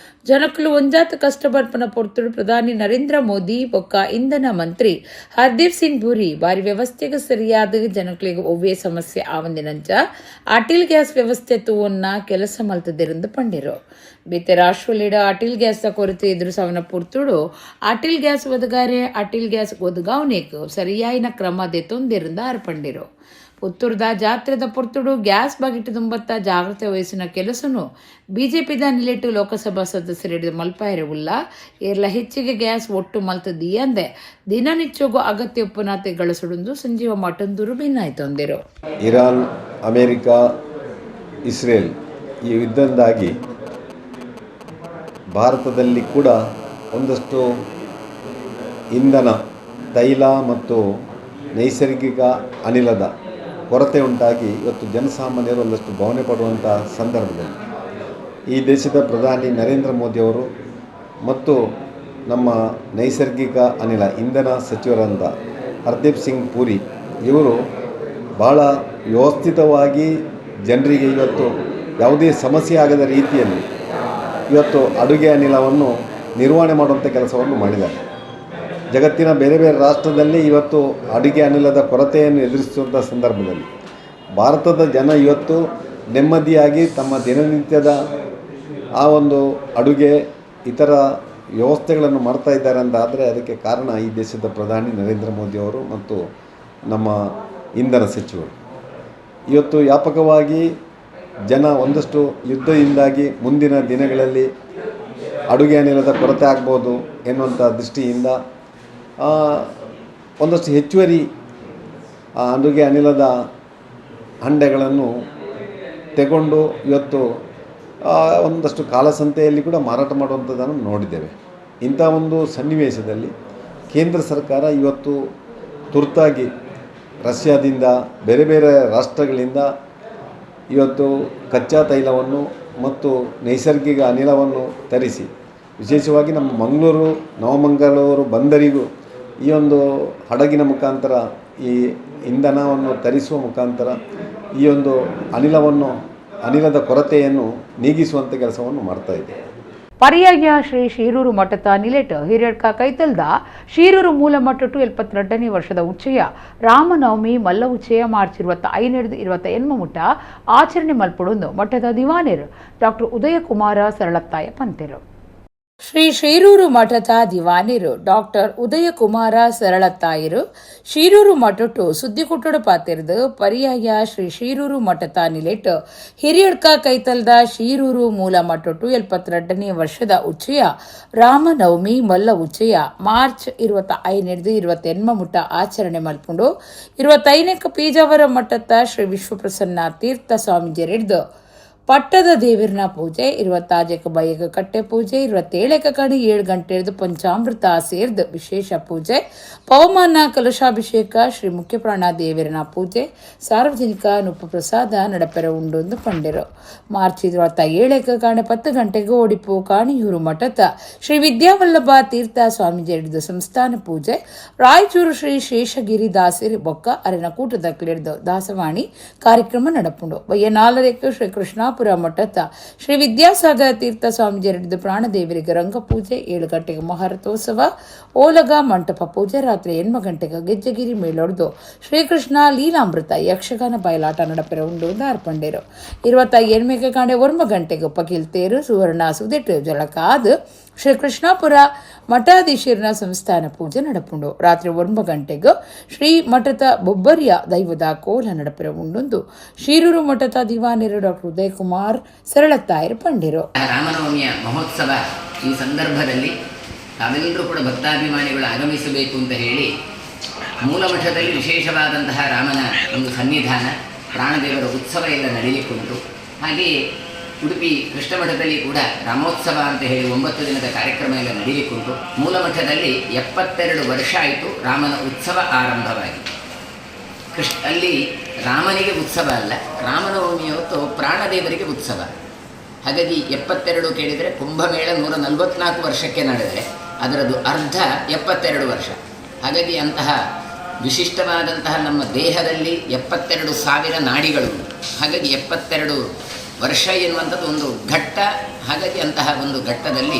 ಜನಕ್ಕಲು ಒಂಜಾತ ಕಷ್ಟ ಬರ್ಪನ ಪೊರ್ತುಡು ಪ್ರಧಾನಿ ನರೇಂದ್ರ ಮೋದಿ ಬೊಕ್ಕ ಇಂಧನ ಮಂತ್ರಿ ಹರ್ದೀಪ್ ಸಿಂಗ್ ಪುರಿ ಬಾರಿ ವ್ಯವಸ್ಥೆಗೆ ಸರಿಯಾದ ಜನಕ್ಕಳಿಗೆ ಒವ್ವೇ ಸಮಸ್ಯೆ ಆವಂದಿನಂಚ ಆಟಿಲ್ ಗ್ಯಾಸ್ ವ್ಯವಸ್ಥೆ ತೂವನ್ನ ಕೆಲಸ ಮಲ್ತದೆರೆಂದು ಪಂಡಿರು. ಬೇತೆ ರಾಷ್ಟ್ರಲೀಡ ಆಟಿಲ್ ಗ್ಯಾಸ್ ಕೊರತೆ ಎದುರಿಸವನ ಪೊರ್ತುಡು ಆಟಿಲ್ ಗ್ಯಾಸ್ ಒದಗಾರೆ ಆಟಿಲ್ ಗ್ಯಾಸ್ ಒದಗಾವನೆಕ್ ಸರಿಯಾಯಿನ ಕ್ರಮ ದೆತ್ತೊಂದೆರಿಂದ ಅರ್ಪಂಡಿರು. ಪುತ್ತೂರದ ಜಾತ್ರೆದ ಪೊರ್ತುಡು ಗ್ಯಾಸ್ ಬಗೆಟ್ ತುಂಬತ್ತ ಜಾಗ್ರತೆ ವಹಿಸಿನ ಕೆಲಸನು ಬಿಜೆಪಿದ ನಿಲೆಟ್ಟು ಲೋಕಸಭಾ ಸದಸ್ಯರು ಮಲ್ಪಾಯರೆ ಉಲ್ಲ ಏರ್ಲ ಹೆಚ್ಚಿಗೆ ಗ್ಯಾಸ್ ಒಟ್ಟು ಮಲ್ತದಿ ಅಂದೆ ದಿನನಿತ್ಯೋಗು ಅಗತ್ಯ ಉಪನಾತೆ ಗಳಿಸುಡು ಸಂಜೀವ ಮಠಂದೂರು ಭಿನ್ನಾಯ್ತೊಂದಿರು. ಇರಾನ್, ಅಮೆರಿಕ, ಇಸ್ರೇಲ್ ಈ ಯುದ್ಧದಿಂದಾಗಿ ಭಾರತದಲ್ಲಿ ಕೂಡ ಒಂದಷ್ಟು ಇಂಧನ, ತೈಲ ಮತ್ತು ನೈಸರ್ಗಿಕ ಅನಿಲದ ಕೊರತೆ ಉಂಟಾಗಿ ಇವತ್ತು ಜನಸಾಮಾನ್ಯರು ಒಂದಷ್ಟು ಭಾವನೆ ಪಡುವಂಥ ಸಂದರ್ಭದಲ್ಲಿ ಈ ದೇಶದ ಪ್ರಧಾನಿ ನರೇಂದ್ರ ಮೋದಿಯವರು ಮತ್ತು ನಮ್ಮ ನೈಸರ್ಗಿಕ ಅನಿಲ ಇಂಧನ ಸಚಿವರಾದ ಹರ್ದೀಪ್ ಸಿಂಗ್ ಪುರಿ ಇವರು ಭಾಳ ವ್ಯವಸ್ಥಿತವಾಗಿ ಜನರಿಗೆ ಇವತ್ತು ಯಾವುದೇ ಸಮಸ್ಯೆ ಆಗದ ರೀತಿಯಲ್ಲಿ ಇವತ್ತು ಅಡುಗೆ ಅನಿಲವನ್ನು ನಿರ್ವಹಣೆ ಮಾಡುವಂಥ ಕೆಲಸವನ್ನು ಮಾಡಿದ್ದಾರೆ. ಜಗತ್ತಿನ ಬೇರೆ ಬೇರೆ ರಾಷ್ಟ್ರದಲ್ಲಿ ಇವತ್ತು ಅಡುಗೆ ಅನಿಲದ ಕೊರತೆಯನ್ನು ಎದುರಿಸುವಂಥ ಸಂದರ್ಭದಲ್ಲಿ ಭಾರತದ ಜನ ಇವತ್ತು ನೆಮ್ಮದಿಯಾಗಿ ತಮ್ಮ ದಿನನಿತ್ಯದ ಆ ಒಂದು ಅಡುಗೆ ಇತರ ವ್ಯವಸ್ಥೆಗಳನ್ನು ಮಾಡ್ತಾ ಇದ್ದಾರೆ ಅಂತ ಆದರೆ ಅದಕ್ಕೆ ಕಾರಣ ಈ ದೇಶದ ಪ್ರಧಾನಿ ನರೇಂದ್ರ ಮೋದಿಯವರು ಮತ್ತು ನಮ್ಮ ಇಂಧನ ಸಚಿವರು. ಇವತ್ತು ವ್ಯಾಪಕವಾಗಿ ಜನ ಒಂದಷ್ಟು ಯುದ್ಧದಿಂದಾಗಿ ಮುಂದಿನ ದಿನಗಳಲ್ಲಿ ಅಡುಗೆ ಅನಿಲದ ಕೊರತೆ ಆಗ್ಬೋದು ಎನ್ನುವಂಥ ದೃಷ್ಟಿಯಿಂದ ಒಂದಷ್ಟು ಹೆಚ್ಚುವರಿ ಅಡುಗೆ ಅನಿಲದ ಹಂಡೆಗಳನ್ನು ತೆಗೊಂಡು ಇವತ್ತು ಒಂದಷ್ಟು ಕಾಲಸಂತೆಯಲ್ಲಿ ಕೂಡ ಮಾರಾಟ ಮಾಡುವಂಥದ್ದನ್ನು ನೋಡಿದ್ದೇವೆ. ಇಂಥ ಒಂದು ಸನ್ನಿವೇಶದಲ್ಲಿ ಕೇಂದ್ರ ಸರ್ಕಾರ ಇವತ್ತು ತುರ್ತಾಗಿ ರಷ್ಯಾದಿಂದ ಬೇರೆ ಬೇರೆ ರಾಷ್ಟ್ರಗಳಿಂದ ಇವತ್ತು ಕಚ್ಚಾ ತೈಲವನ್ನು ಮತ್ತು ನೈಸರ್ಗಿಕ ಅನಿಲವನ್ನು ತರಿಸಿ ವಿಶೇಷವಾಗಿ ನಮ್ಮ ಮಂಗಳೂರು ನವಮಂಗಳೂರು ಬಂದರಿಗೂ ಈ ಒಂದು ಹಡಗಿನ ಮುಖಾಂತರ ಈ ಇಂಧನವನ್ನು ತರಿಸುವ ಮುಖಾಂತರ ಈ ಒಂದು ಅನಿಲದ ಕೊರತೆಯನ್ನು ನೀಗಿಸುವಂಥ ಕೆಲಸವನ್ನು ಮಾಡ್ತಾಯಿದೆ. ಪರ್ಯಾಯ ಶ್ರೀ ಶೀರೂರು ಮಠದ ನಿಲೆಟ್ ಹಿರಿಯಡ್ಕ ಕೈತಲ್ದ ಶೀರೂರು ಮೂಲ ಮಟ್ಟಟ್ಟು 72ನೇ ವರ್ಷದ ಉಚ್ಚಯ ರಾಮನವಮಿ ಮಲ್ಲ ಉಚ್ಚಯ ಮಾರ್ಚ್ 25-28 ಮುಟ್ಟ ಆಚರಣೆ ಮಲ್ಪಡುವುದು ಮಠದ ದಿವಾನರು ಡಾಕ್ಟರ್ ಉದಯಕುಮಾರ ಸರಳತ್ತಾಯ ಪಂತೆರು. ಶ್ರೀ ಶೀರೂರು ಮಠದ ದಿವಾನರು ಡಾಕ್ಟರ್ ಉದಯಕುಮಾರ ಸರಳತ್ತಾಯರು ಶೀರೂರು ಮಠಟ್ಟು ಸುದ್ದಿಕುಟ್ಟಡ ಪಾತಿರ್ದು ಪರ್ಯಾಯ ಶ್ರೀ ಶೀರೂರು ಮಠದ ನಿಲೆಟ್ ಹಿರಿಯಡ್ಕ ಕೈತಲ್ದ ಶೀರೂರು ಮೂಲ ಮಟ್ಟಟ್ಟು 72ನೇ ವರ್ಷದ ಉಚ್ಚಯ ರಾಮನವಮಿ ಮಲ್ಲ ಉಚ್ಚಯ ಮಾರ್ಚ್ 25-28 ಮುಟ್ಟ ಆಚರಣೆ ಮಲ್ಪುಂಡು 25ಕ್ಕೆ ಪೀಜಾವರ ಮಠದ ಶ್ರೀ ವಿಶ್ವಪ್ರಸನ್ನ ತೀರ್ಥ ಸ್ವಾಮೀಜಿಯರಿಡ್ದು ಪಟ್ಟದ ದೇವರನ ಪೂಜೆ 26ಕ್ಕೆ ಬಯ್ಯಗ ಕಟ್ಟೆ ಪೂಜೆ 27ಕ್ಕೆ ಕಡೆ 7 ಗಂಟೆ ಪಂಚಾಮೃತ ಸೇರ್ದು ವಿಶೇಷ ಪೂಜೆ ಪವಮಾನ ಕಲಶಾಭಿಷೇಕ ಶ್ರೀ ಮುಖ್ಯಪ್ರಾಣ ದೇವರನ ಪೂಜೆ ಸಾರ್ವಜನಿಕ ನುಪ್ಪ ಪ್ರಸಾದ ನಡಪೆರ ಉಂಡೊಂದು ಪಂಡೆರು. ಮಾರ್ಚ್ 27ಕ್ಕೆ ಕಾಣೆ 10 ಗಂಟೆಗೆ ಓಡಿಪು ಕಾಣಿಯೂರು ಮಠದ ಶ್ರೀ ವಿದ್ಯಾವಲ್ಲಭ ತೀರ್ಥ ಸ್ವಾಮೀಜಿ ಹಿಡಿದು ಸಂಸ್ಥಾನ ಪೂಜೆ ರಾಯಚೂರು ಶ್ರೀ ಶೇಷಗಿರಿ ದಾಸರಿ ಬೊಕ್ಕ ಅರನಕೂಟದ ಕ್ಲಿಡ್ದು ದಾಸವಾಣಿ ಕಾರ್ಯಕ್ರಮ ನಡಪುಂಡು. ಬಯ್ಯ 4ಕ್ಕೆ ಶ್ರೀ ಕೃಷ್ಣ ಮಠದ ಶ್ರೀ ವಿದ್ಯಾಸಾಗರ ತೀರ್ಥ ಸ್ವಾಮೀಜಿ ಹಿಡಿದು ಪ್ರಾಣದೇವರಿಗೆ ರಂಗಪೂಜೆ 7 ಗಂಟೆಗೆ ಮಹಾರಥೋತ್ಸವ ಓಲಗ ಮಂಟಪ ಪೂಜೆ ರಾತ್ರಿ 8 ಗಂಟೆಗೆ ಗೆಜ್ಜಗಿರಿ ಮೇಲೊಡೆದು ಶ್ರೀಕೃಷ್ಣ ಲೀಲಾಮೃತ ಯಕ್ಷಗಾನ ಬಯಲಾಟ ನಡಪೆರ ಉಂಡು ದಾರ್ಪಂಡೇರು. 28ಕ್ಕೆ ಕಾಂಡೆ 1 ಗಂಟೆಗೆ ಪಕೀಲ್ತೇರು ಸುವರ್ಣ ಸುದೆಟ್ಟು ಜಲಕಾದ್ ಶ್ರೀ ಕೃಷ್ಣಾಪುರ ಮಠಾಧೀಶರನ ಸಂಸ್ಥಾನ ಪೂಜೆ ನಡಪುಂಡು. ರಾತ್ರಿ 9 ಗಂಟೆಗೆ ಶ್ರೀ ಮಠದ ಬೊಬ್ಬರಿಯ ದೈವದ ಕೋಲ ನಡಪೆರ ಉಂಡೊಂದು ಶೀರೂರು ಮಠದ ದಿವಾನರು ಡಾಕ್ಟರ್ ಉದಯಕುಮಾರ್ ಸರಳತ್ತಾಯರು ಪಂಡಿರು. ರಾಮನವಮಿಯ ಮಹೋತ್ಸವ ಈ ಸಂದರ್ಭದಲ್ಲಿ ತಾವೆಲ್ಲರೂ ಕೂಡ ಭಕ್ತಾಭಿಮಾನಿಗಳು ಆಗಮಿಸಬೇಕು ಅಂತ ಹೇಳಿ ಮೂಲ ಮಠದಲ್ಲಿ ವಿಶೇಷವಾದಂತಹ ರಾಮನ ಒಂದು ಸನ್ನಿಧಾನ ಪ್ರಾಣದೇವರ ಉತ್ಸವ ಎಲ್ಲ ನಡೆಯಲಿಕ್ಕುಂಟು. ಹಾಗೆಯೇ ಉಡುಪಿ ಕೃಷ್ಣ ಮಠದಲ್ಲಿ ಕೂಡ ರಾಮೋತ್ಸವ ಅಂತ ಹೇಳಿ 9 ದಿನದ ಕಾರ್ಯಕ್ರಮ ಎಲ್ಲ ನಡೆಯಲಿಕ್ಕುಂಟು. ಮೂಲ ಮಠದಲ್ಲಿ 72 ವರ್ಷ ಆಯಿತು ರಾಮನ ಉತ್ಸವ ಆರಂಭವಾಗಿ. ಅಲ್ಲಿ ರಾಮನಿಗೆ ಉತ್ಸವ ಅಲ್ಲ, ರಾಮನವಮಿ ಹೊತ್ತು ಪ್ರಾಣದೇವರಿಗೆ ಉತ್ಸವ. ಹಾಗಾಗಿ 72 ಕೇಳಿದರೆ ಕುಂಭಮೇಳ 144 ವರ್ಷಕ್ಕೆ ನಡೆದರೆ ಅದರದ್ದು ಅರ್ಧ 72 ವರ್ಷ. ಹಾಗಾಗಿ ಅಂತಹ ವಿಶಿಷ್ಟವಾದಂತಹ ನಮ್ಮ ದೇಹದಲ್ಲಿ 72,000 ನಾಡಿಗಳು. ಹಾಗಾಗಿ 72 ವರ್ಷ ಎನ್ನುವಂಥದ್ದು ಒಂದು ಘಟ್ಟ. ಹಾಗಾಗಿ ಅಂತಹ ಒಂದು ಘಟ್ಟದಲ್ಲಿ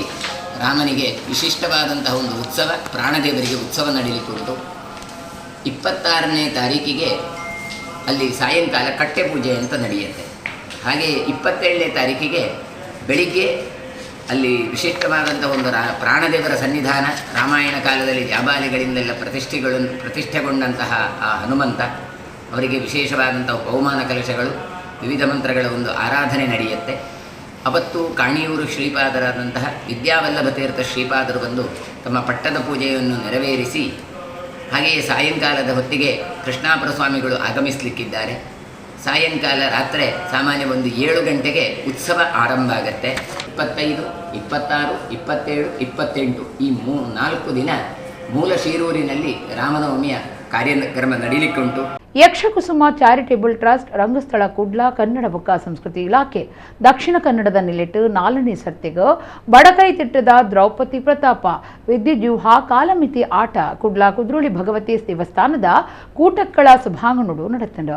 ರಾಮನಿಗೆ ವಿಶಿಷ್ಟವಾದಂತಹ ಒಂದು ಉತ್ಸವ, ಪ್ರಾಣದೇವರಿಗೆ ಉತ್ಸವ ನಡೀಲಿಕ್ಕುಂಟು. 26ನೇ ತಾರೀಕಿಗೆ ಅಲ್ಲಿ ಸಾಯಂಕಾಲ ಕಟ್ಟೆ ಪೂಜೆ ಅಂತ ನಡೆಯುತ್ತೆ. ಹಾಗೆ 27ನೇ ತಾರೀಕಿಗೆ ಬೆಳಿಗ್ಗೆ ಅಲ್ಲಿ ವಿಶಿಷ್ಟವಾದಂಥ ಒಂದು ಪ್ರಾಣದೇವರ ಸನ್ನಿಧಾನ. ರಾಮಾಯಣ ಕಾಲದಲ್ಲಿ ಜಾಬಾಲಿಗಳಿಂದೆಲ್ಲ ಪ್ರತಿಷ್ಠೆಗೊಂಡಂತಹ ಆ ಹನುಮಂತ ಅವರಿಗೆ ವಿಶೇಷವಾದಂಥ ಪವಮಾನ ಕಲಶಗಳು, ವಿವಿಧ ಮಂತ್ರಗಳ ಒಂದು ಆರಾಧನೆ ನಡೆಯುತ್ತೆ. ಅವತ್ತು ಕಾಣಿಯೂರು ಶ್ರೀಪಾದರಾದಂತಹ ವಿದ್ಯಾವಲ್ಲಭ ತೀರ್ಥ ಶ್ರೀಪಾದರು ಬಂದು ತಮ್ಮ ಪಟ್ಟದ ಪೂಜೆಯನ್ನು ನೆರವೇರಿಸಿ ಹಾಗೆಯೇ ಸಾಯಂಕಾಲದ ಹೊತ್ತಿಗೆ ಕೃಷ್ಣಾಪುರ ಸ್ವಾಮಿಗಳು ಆಗಮಿಸಲಿಕ್ಕಿದ್ದಾರೆ. ಸಾಯಂಕಾಲ ರಾತ್ರಿ ಸಾಮಾನ್ಯ ಒಂದು 7 ಗಂಟೆಗೆ ಉತ್ಸವ ಆರಂಭ ಆಗುತ್ತೆ. 25, 26, 27, 28 ಈ 4 ದಿನ ಮೂಲ ಶಿರೂರಿನಲ್ಲಿ ರಾಮನವಮಿಯ ಕಾರ್ಯಕ್ರಮ ನಡೀಲಿಕ್ಕುಂಟು. ಯಕ್ಷಕುಸುಮ ಚಾರಿಟೇಬಲ್ ಟ್ರಸ್ಟ್, ರಂಗಸ್ಥಳ ಕುಡ್ಲ, ಕನ್ನಡ ಬೊಕ್ಕ ಸಂಸ್ಕೃತಿ ಇಲಾಖೆ, ದಕ್ಷಿಣ ಕನ್ನಡದ ನಿಲೆಟ್ಟು 4ನೇ ಸರ್ತಿಗೆ ಬಡಕೈತಿಟ್ಟದ ದ್ರೌಪದಿ ಪ್ರತಾಪ ವಿದ್ಯುಜ್ಯೂಹ ಕಾಲಮಿತಿ ಆಟ ಕುಡ್ಲ ಕುದ್ರೋಳಿ ಭಗವತಿ ದೇವಸ್ಥಾನದ ಕೂಟಕ್ಕಳ ಸಭಾಂಗಣಡು ನಡೆತಂಡ.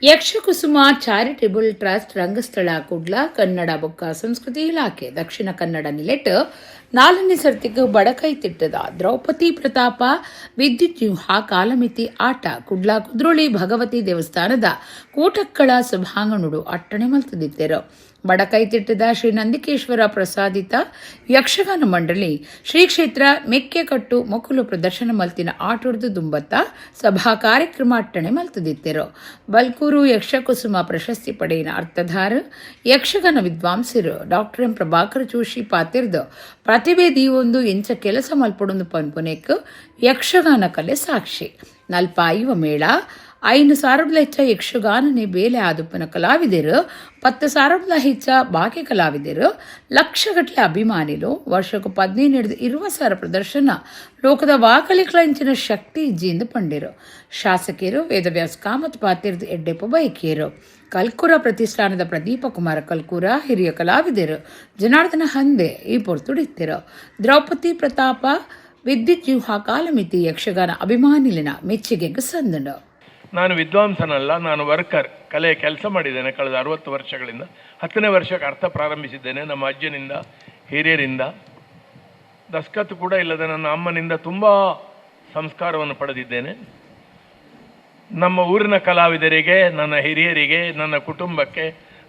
ಯಕ್ಷಕುಸುಮ ಚಾರಿಟೇಬಲ್ ಟ್ರಸ್ಟ್, ರಂಗಸ್ಥಳ ಕುಡ್ಲ, ಕನ್ನಡ ಬೊಕ್ಕ ಸಂಸ್ಕೃತಿ ಇಲಾಖೆ, ದಕ್ಷಿಣ ಕನ್ನಡ ನಿಲೆಟ್ 4ನೇ ಸರ್ತಿಗೆ ಬಡಕೈತಿಟ್ಟದ ದ್ರೌಪದಿ ಪ್ರತಾಪ ವಿದ್ಯುಜ್ಯೂಹ ಕಾಲಮಿತಿ ಆಟ ಕುಡ್ಲ ಕುದ್ರೋಳಿ ಭಗವತಿ ದೇವಸ್ಥಾನದ ಕೂಟಕ್ಕಳ ಸಭಾಂಗಣಡು ಅಟ್ಟಣೆ ಮಲ್ತದಿತ್ತೇರು. ಬಡಕೈತಿಟ್ಟದ ಶ್ರೀ ನಂದಿಕೇಶ್ವರ ಪ್ರಸಾದಿತ ಯಕ್ಷಗಾನ ಮಂಡಳಿ ಶ್ರೀ ಕ್ಷೇತ್ರ ಮೆಕ್ಕೆಕಟ್ಟು ಮೊಕಲು ಪ್ರದರ್ಶನ ಮಲ್ತಿನ ಆಟೊಡ್ದು ದುಂಬತ್ತ ಸಭಾ ಕಾರ್ಯಕ್ರಮ ಅಟ್ಟಣೆ ಮಲ್ತದಿತ್ತೇರು. ಬಲ್ಕೂರು ಯಕ್ಷಕುಸುಮ ಪ್ರಶಸ್ತಿ ಪಡೆಯಿನ ಅರ್ಥಧಾರ ಯಕ್ಷಗಾನ ವಿದ್ವಾಂಸರು ಡಾಕ್ಟರ್ ಎಂ ಪ್ರಭಾಕರ ಜೋಶಿ ಪಾತಿರ್ದು ಪ್ರತಿಭೆ ದೀವೊಂದು ಎಂಚ ಕೆಲಸ ಮಲ್ಪಡೊಂದು ಪನ್ಪುನೆಕ್ ಯಕ್ಷಗಾನ ಕಲೆ ಸಾಕ್ಷಿ. ನಲ್ಪ ಐವ ಮೇಳ 5,000 ಹೆಚ್ಚ ಯಕ್ಷಗಾನನೆ ಬೇಲೆ ಆದುಪ್ಪನ ಕಲಾವಿದರು 10,000 ಹೆಚ್ಚ ಬಾಕಿ ಕಲಾವಿದರು ಲಕ್ಷಗಟ್ಟಲೆ ಅಭಿಮಾನಿಲು ವರ್ಷಕ್ಕೂ 15-20,000 ಪ್ರದರ್ಶನ ಲೋಕದ ವಾಕಲಿಕಲ ಇಂಚಿನ ಶಕ್ತಿ ಇಜ್ಜಿಯಿಂದ ಪಂಡಿರು. ಶಾಸಕಿಯರು ವೇದವ್ಯಾಸ ಕಾಮತ್ ಪಾತಿರ್ದು ಎಡ್ಡೆಪ್ಪು ಬೈಕಿಯರು. ಕಲ್ಕೂರ ಪ್ರತಿಷ್ಠಾನದ ಪ್ರದೀಪ ಕುಮಾರ ಕಲ್ಕೂರ ಹಿರಿಯ ಕಲಾವಿದರು ಜನಾರ್ದನ ಹಂದೆ ಈ ಪೊರ್ತುಡಿತ್ತಿರು. ದ್ರೌಪದಿ ಪ್ರತಾಪ ವಿದ್ಯುಜ್ಯೂಹ ಕಾಲಮಿತಿ ಯಕ್ಷಗಾನ ಅಭಿಮಾನಿಲಿನ ಮೆಚ್ಚುಗೆಗೆ ಸಂದಂಡು. ನಾನು ವಿದ್ವಾಂಸನಲ್ಲ, ನಾನು ವರ್ಕರ್, ಕಲೆಯ ಕೆಲಸ ಮಾಡಿದ್ದೇನೆ ಕಳೆದ 60 ವರ್ಷಗಳಿಂದ. 10ನೇ ವರ್ಷಕ್ಕೆ ಅರ್ಥ ಪ್ರಾರಂಭಿಸಿದ್ದೇನೆ ನಮ್ಮ ಅಜ್ಜನಿಂದ, ಹಿರಿಯರಿಂದ. ದಸ್ಕತ್ತು ಕೂಡ ಇಲ್ಲದೆ ನನ್ನ ಅಮ್ಮನಿಂದ ತುಂಬ ಸಂಸ್ಕಾರವನ್ನು ಪಡೆದಿದ್ದೇನೆ. ನಮ್ಮ ಊರಿನ ಕಲಾವಿದರಿಗೆ, ನನ್ನ ಹಿರಿಯರಿಗೆ, ನನ್ನ ಕುಟುಂಬಕ್ಕೆ,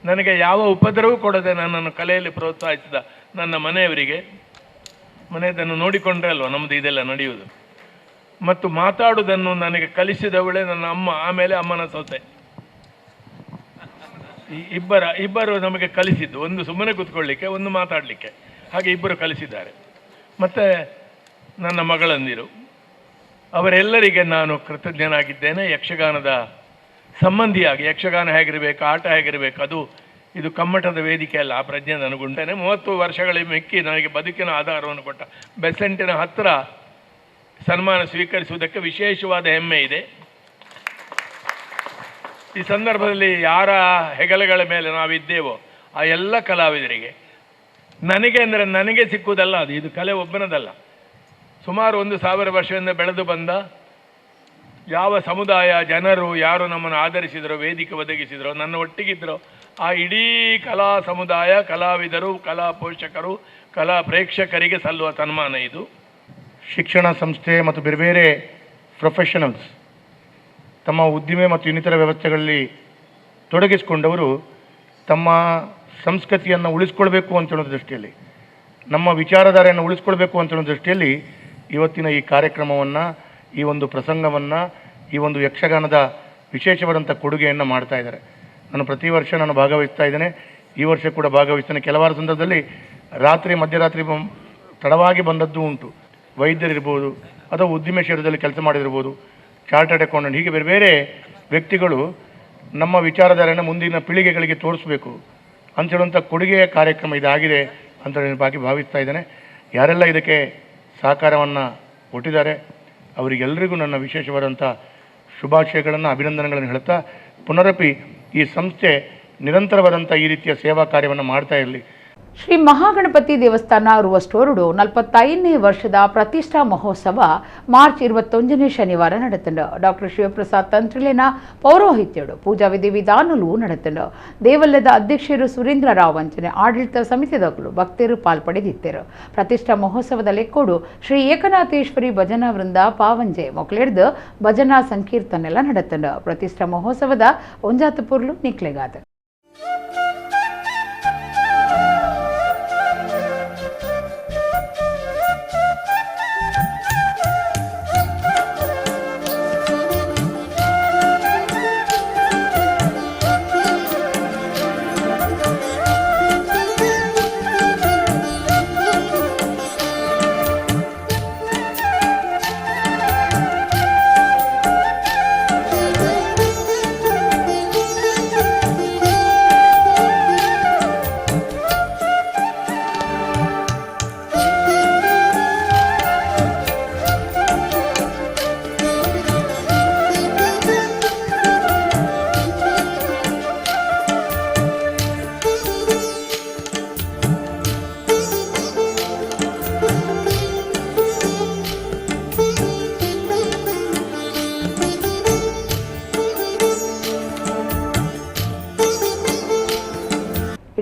ನನಗೆ ಯಾವ ಉಪದ್ರವೂ ಕೊಡದೆ ನನ್ನನ್ನು ಕಲೆಯಲ್ಲಿ ಪ್ರೋತ್ಸಾಹಿಸಿದ ನನ್ನ ಮನೆಯವರಿಗೆ, ಮನೆಯದನ್ನು ನೋಡಿಕೊಂಡ್ರೆ ಅಲ್ವ ನಮ್ಮದು ಇದೆಲ್ಲ ನಡೆಯುವುದು, ಮತ್ತು ಮಾತಾಡುವುದನ್ನು ನನಗೆ ಕಲಿಸಿದವಳೆ ನನ್ನ ಅಮ್ಮ, ಆಮೇಲೆ ಅಮ್ಮನ ಸೊಸೆ. ಇಬ್ಬರು ನಮಗೆ ಕಲಿಸಿದ್ದು, ಒಂದು ಸುಮ್ಮನೆ ಕೂತ್ಕೊಳ್ಳಿಕ್ಕೆ, ಒಂದು ಮಾತಾಡಲಿಕ್ಕೆ, ಹಾಗೆ ಇಬ್ಬರು ಕಲಿಸಿದ್ದಾರೆ. ಮತ್ತು ನನ್ನ ಮಗಳಂದಿರು, ಅವರೆಲ್ಲರಿಗೆ ನಾನು ಕೃತಜ್ಞನಾಗಿದ್ದೇನೆ. ಯಕ್ಷಗಾನದ ಸಂಬಂಧಿಯಾಗಿ ಯಕ್ಷಗಾನ ಹೇಗಿರಬೇಕು, ಆಟ ಹೇಗಿರಬೇಕು, ಇದು ಕಮ್ಮಟದ ವೇದಿಕೆ ಅಲ್ಲ, ಆ ಪ್ರಜ್ಞೆ ನನಗುಂಟೇನೆ. 30 ವರ್ಷಗಳ ಮೆಕ್ಕಿ ನನಗೆ ಬದುಕಿನ ಆಧಾರವನ್ನು ಕೊಟ್ಟ ಬೆಸೆಂಟಿನ ಹತ್ತಿರ ಸನ್ಮಾನ ಸ್ವೀಕರಿಸುವುದಕ್ಕೆ ವಿಶೇಷವಾದ ಹೆಮ್ಮೆ ಇದೆ. ಈ ಸಂದರ್ಭದಲ್ಲಿ ಯಾರ ಹೆಗಲಗಳ ಮೇಲೆ ನಾವಿದ್ದೇವೋ ಆ ಎಲ್ಲ ಕಲಾವಿದರಿಗೆ, ನನಗೆ ಅಂದರೆ ನನಗೆ ಸಿಕ್ಕುವುದಲ್ಲ, ಇದು ಕಲೆ ಒಬ್ಬನದಲ್ಲ. ಸುಮಾರು 1,000 ವರ್ಷದಿಂದ ಬೆಳೆದು ಬಂದ ಯಾವ ಸಮುದಾಯ ಜನರು ಯಾರು ನಮ್ಮನ್ನು ಆಧರಿಸಿದರೋ, ವೇದಿಕೆ ಒದಗಿಸಿದರೋ, ನನ್ನ ಒಟ್ಟಿಗಿದ್ದರೋ ಆ ಇಡೀ ಕಲಾ ಸಮುದಾಯ, ಕಲಾವಿದರು, ಕಲಾ ಪೋಷಕರು, ಕಲಾ ಪ್ರೇಕ್ಷಕರಿಗೆ ಸಲ್ಲುವ ಸನ್ಮಾನ ಇದು. ಶಿಕ್ಷಣ ಸಂಸ್ಥೆ ಮತ್ತು ಬೇರೆ ಬೇರೆ ಪ್ರೊಫೆಷನಲ್ಸ್ ತಮ್ಮ ಉದ್ದಿಮೆ ಮತ್ತು ಇನ್ನಿತರ ವ್ಯವಸ್ಥೆಗಳಲ್ಲಿ ತೊಡಗಿಸಿಕೊಂಡವರು ತಮ್ಮ ಸಂಸ್ಕೃತಿಯನ್ನು ಉಳಿಸ್ಕೊಳ್ಬೇಕು ಅಂತ ಹೇಳೋ ದೃಷ್ಟಿಯಲ್ಲಿ, ನಮ್ಮ ವಿಚಾರಧಾರೆಯನ್ನು ಉಳಿಸ್ಕೊಳ್ಬೇಕು ಅಂತ ಹೇಳೋ ದೃಷ್ಟಿಯಲ್ಲಿ ಇವತ್ತಿನ ಈ ಕಾರ್ಯಕ್ರಮವನ್ನು, ಈ ಒಂದು ಪ್ರಸಂಗವನ್ನು, ಈ ಒಂದು ಯಕ್ಷಗಾನದ ವಿಶೇಷವಾದಂಥ ಕೊಡುಗೆಯನ್ನು ಮಾಡ್ತಾ ಇದ್ದಾರೆ. ನಾನು ಪ್ರತಿ ವರ್ಷ ಭಾಗವಹಿಸ್ತಾ ಇದ್ದೇನೆ, ಈ ವರ್ಷ ಕೂಡ ಭಾಗವಹಿಸ್ತೇನೆ. ಕೆಲವಾರು ಸಂದರ್ಭದಲ್ಲಿ ಮಧ್ಯರಾತ್ರಿ ತಡವಾಗಿ ಬಂದದ್ದು ಉಂಟು. ವೈದ್ಯರಿರ್ಬೋದು, ಅಥವಾ ಉದ್ದಿಮೆ ಕ್ಷೇತ್ರದಲ್ಲಿ ಕೆಲಸ ಮಾಡಿದಿರ್ಬೋದು, ಚಾರ್ಟರ್ಡ್ ಅಕೌಂಟೆಂಟ್, ಹೀಗೆ ಬೇರೆ ಬೇರೆ ವ್ಯಕ್ತಿಗಳು ನಮ್ಮ ವಿಚಾರಧಾರೆಯನ್ನು ಮುಂದಿನ ಪೀಳಿಗೆಗಳಿಗೆ ತೋರಿಸಬೇಕು ಅಂತ ಹೇಳುವಂಥ ಕೊಡುಗೆಯ ಕಾರ್ಯಕ್ರಮ ಇದಾಗಿದೆ ಅಂತ ಬಾಕಿ ಭಾವಿಸ್ತಾ ಇದ್ದೇನೆ. ಯಾರೆಲ್ಲ ಇದಕ್ಕೆ ಸಹಕಾರವನ್ನು ಕೊಟ್ಟಿದ್ದಾರೆ ಅವರಿಗೆಲ್ಲರಿಗೂ ನನ್ನ ವಿಶೇಷವಾದಂಥ ಶುಭಾಶಯಗಳನ್ನು, ಅಭಿನಂದನೆಗಳನ್ನು ಹೇಳ್ತಾ, ಪುನರಪಿ ಈ ಸಂಸ್ಥೆ ನಿರಂತರವಾದಂಥ ಈ ರೀತಿಯ ಸೇವಾ ಕಾರ್ಯವನ್ನು ಮಾಡ್ತಾ ಇರಲಿ. ಶ್ರೀ ಮಹಾಗಣಪತಿ ದೇವಸ್ಥಾನ ರುವಸ್ಟೋರುಡು 45ನೇ ವರ್ಷದ ಪ್ರತಿಷ್ಠಾ ಮಹೋತ್ಸವ ಮಾರ್ಚ್ 21ನೇ ಶನಿವಾರ ನಡೆತಂಡ. ಡಾಕ್ಟರ್ ಶಿವಪ್ರಸಾದ್ ತಂತ್ರಿಲಿನ ಪೌರೋಹಿತ್ಯಡು ಪೂಜಾ ವಿಧಿ ವಿಧಾನಲು ನಡೆತಂಡ. ದೇವಾಲಯದ ಅಧ್ಯಕ್ಷರು ಸುರೇಂದ್ರ ರಾವ್ ಅಂಚನೆ ಆಡಳಿತ ಸಮಿತಿದಗಳು ಭಕ್ತರು ಪಾಲ್ಪಡೆದಿದ್ದರು. ಪ್ರತಿಷ್ಠಾ ಮಹೋತ್ಸವದ ಲೆಕ್ಕೋಡು ಶ್ರೀ ಏಕನಾಥೇಶ್ವರಿ ಭಜನಾ ವೃಂದ ಪಾವಂಜೆ ಮೊಕ್ಲೆಡ್ದು ಭಜನಾ ಸಂಕೀರ್ತನೆಲ್ಲ ನಡೆತಂಡ. ಪ್ರತಿಷ್ಠಾ ಮಹೋತ್ಸವದ ಒಂಜಾತು ಪುರ್ಲು ನಿಕ್ಲೆಗಾದ.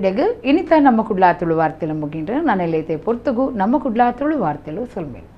ఇడగు ఇనిత నమ్మ కుడ్లా తుಳು వార్తలు ముగిండ్రు నన్నెలైతే పొర్తుగు నమ్మ కుడ్లా తుಳು వార్తలు సొల్మేలు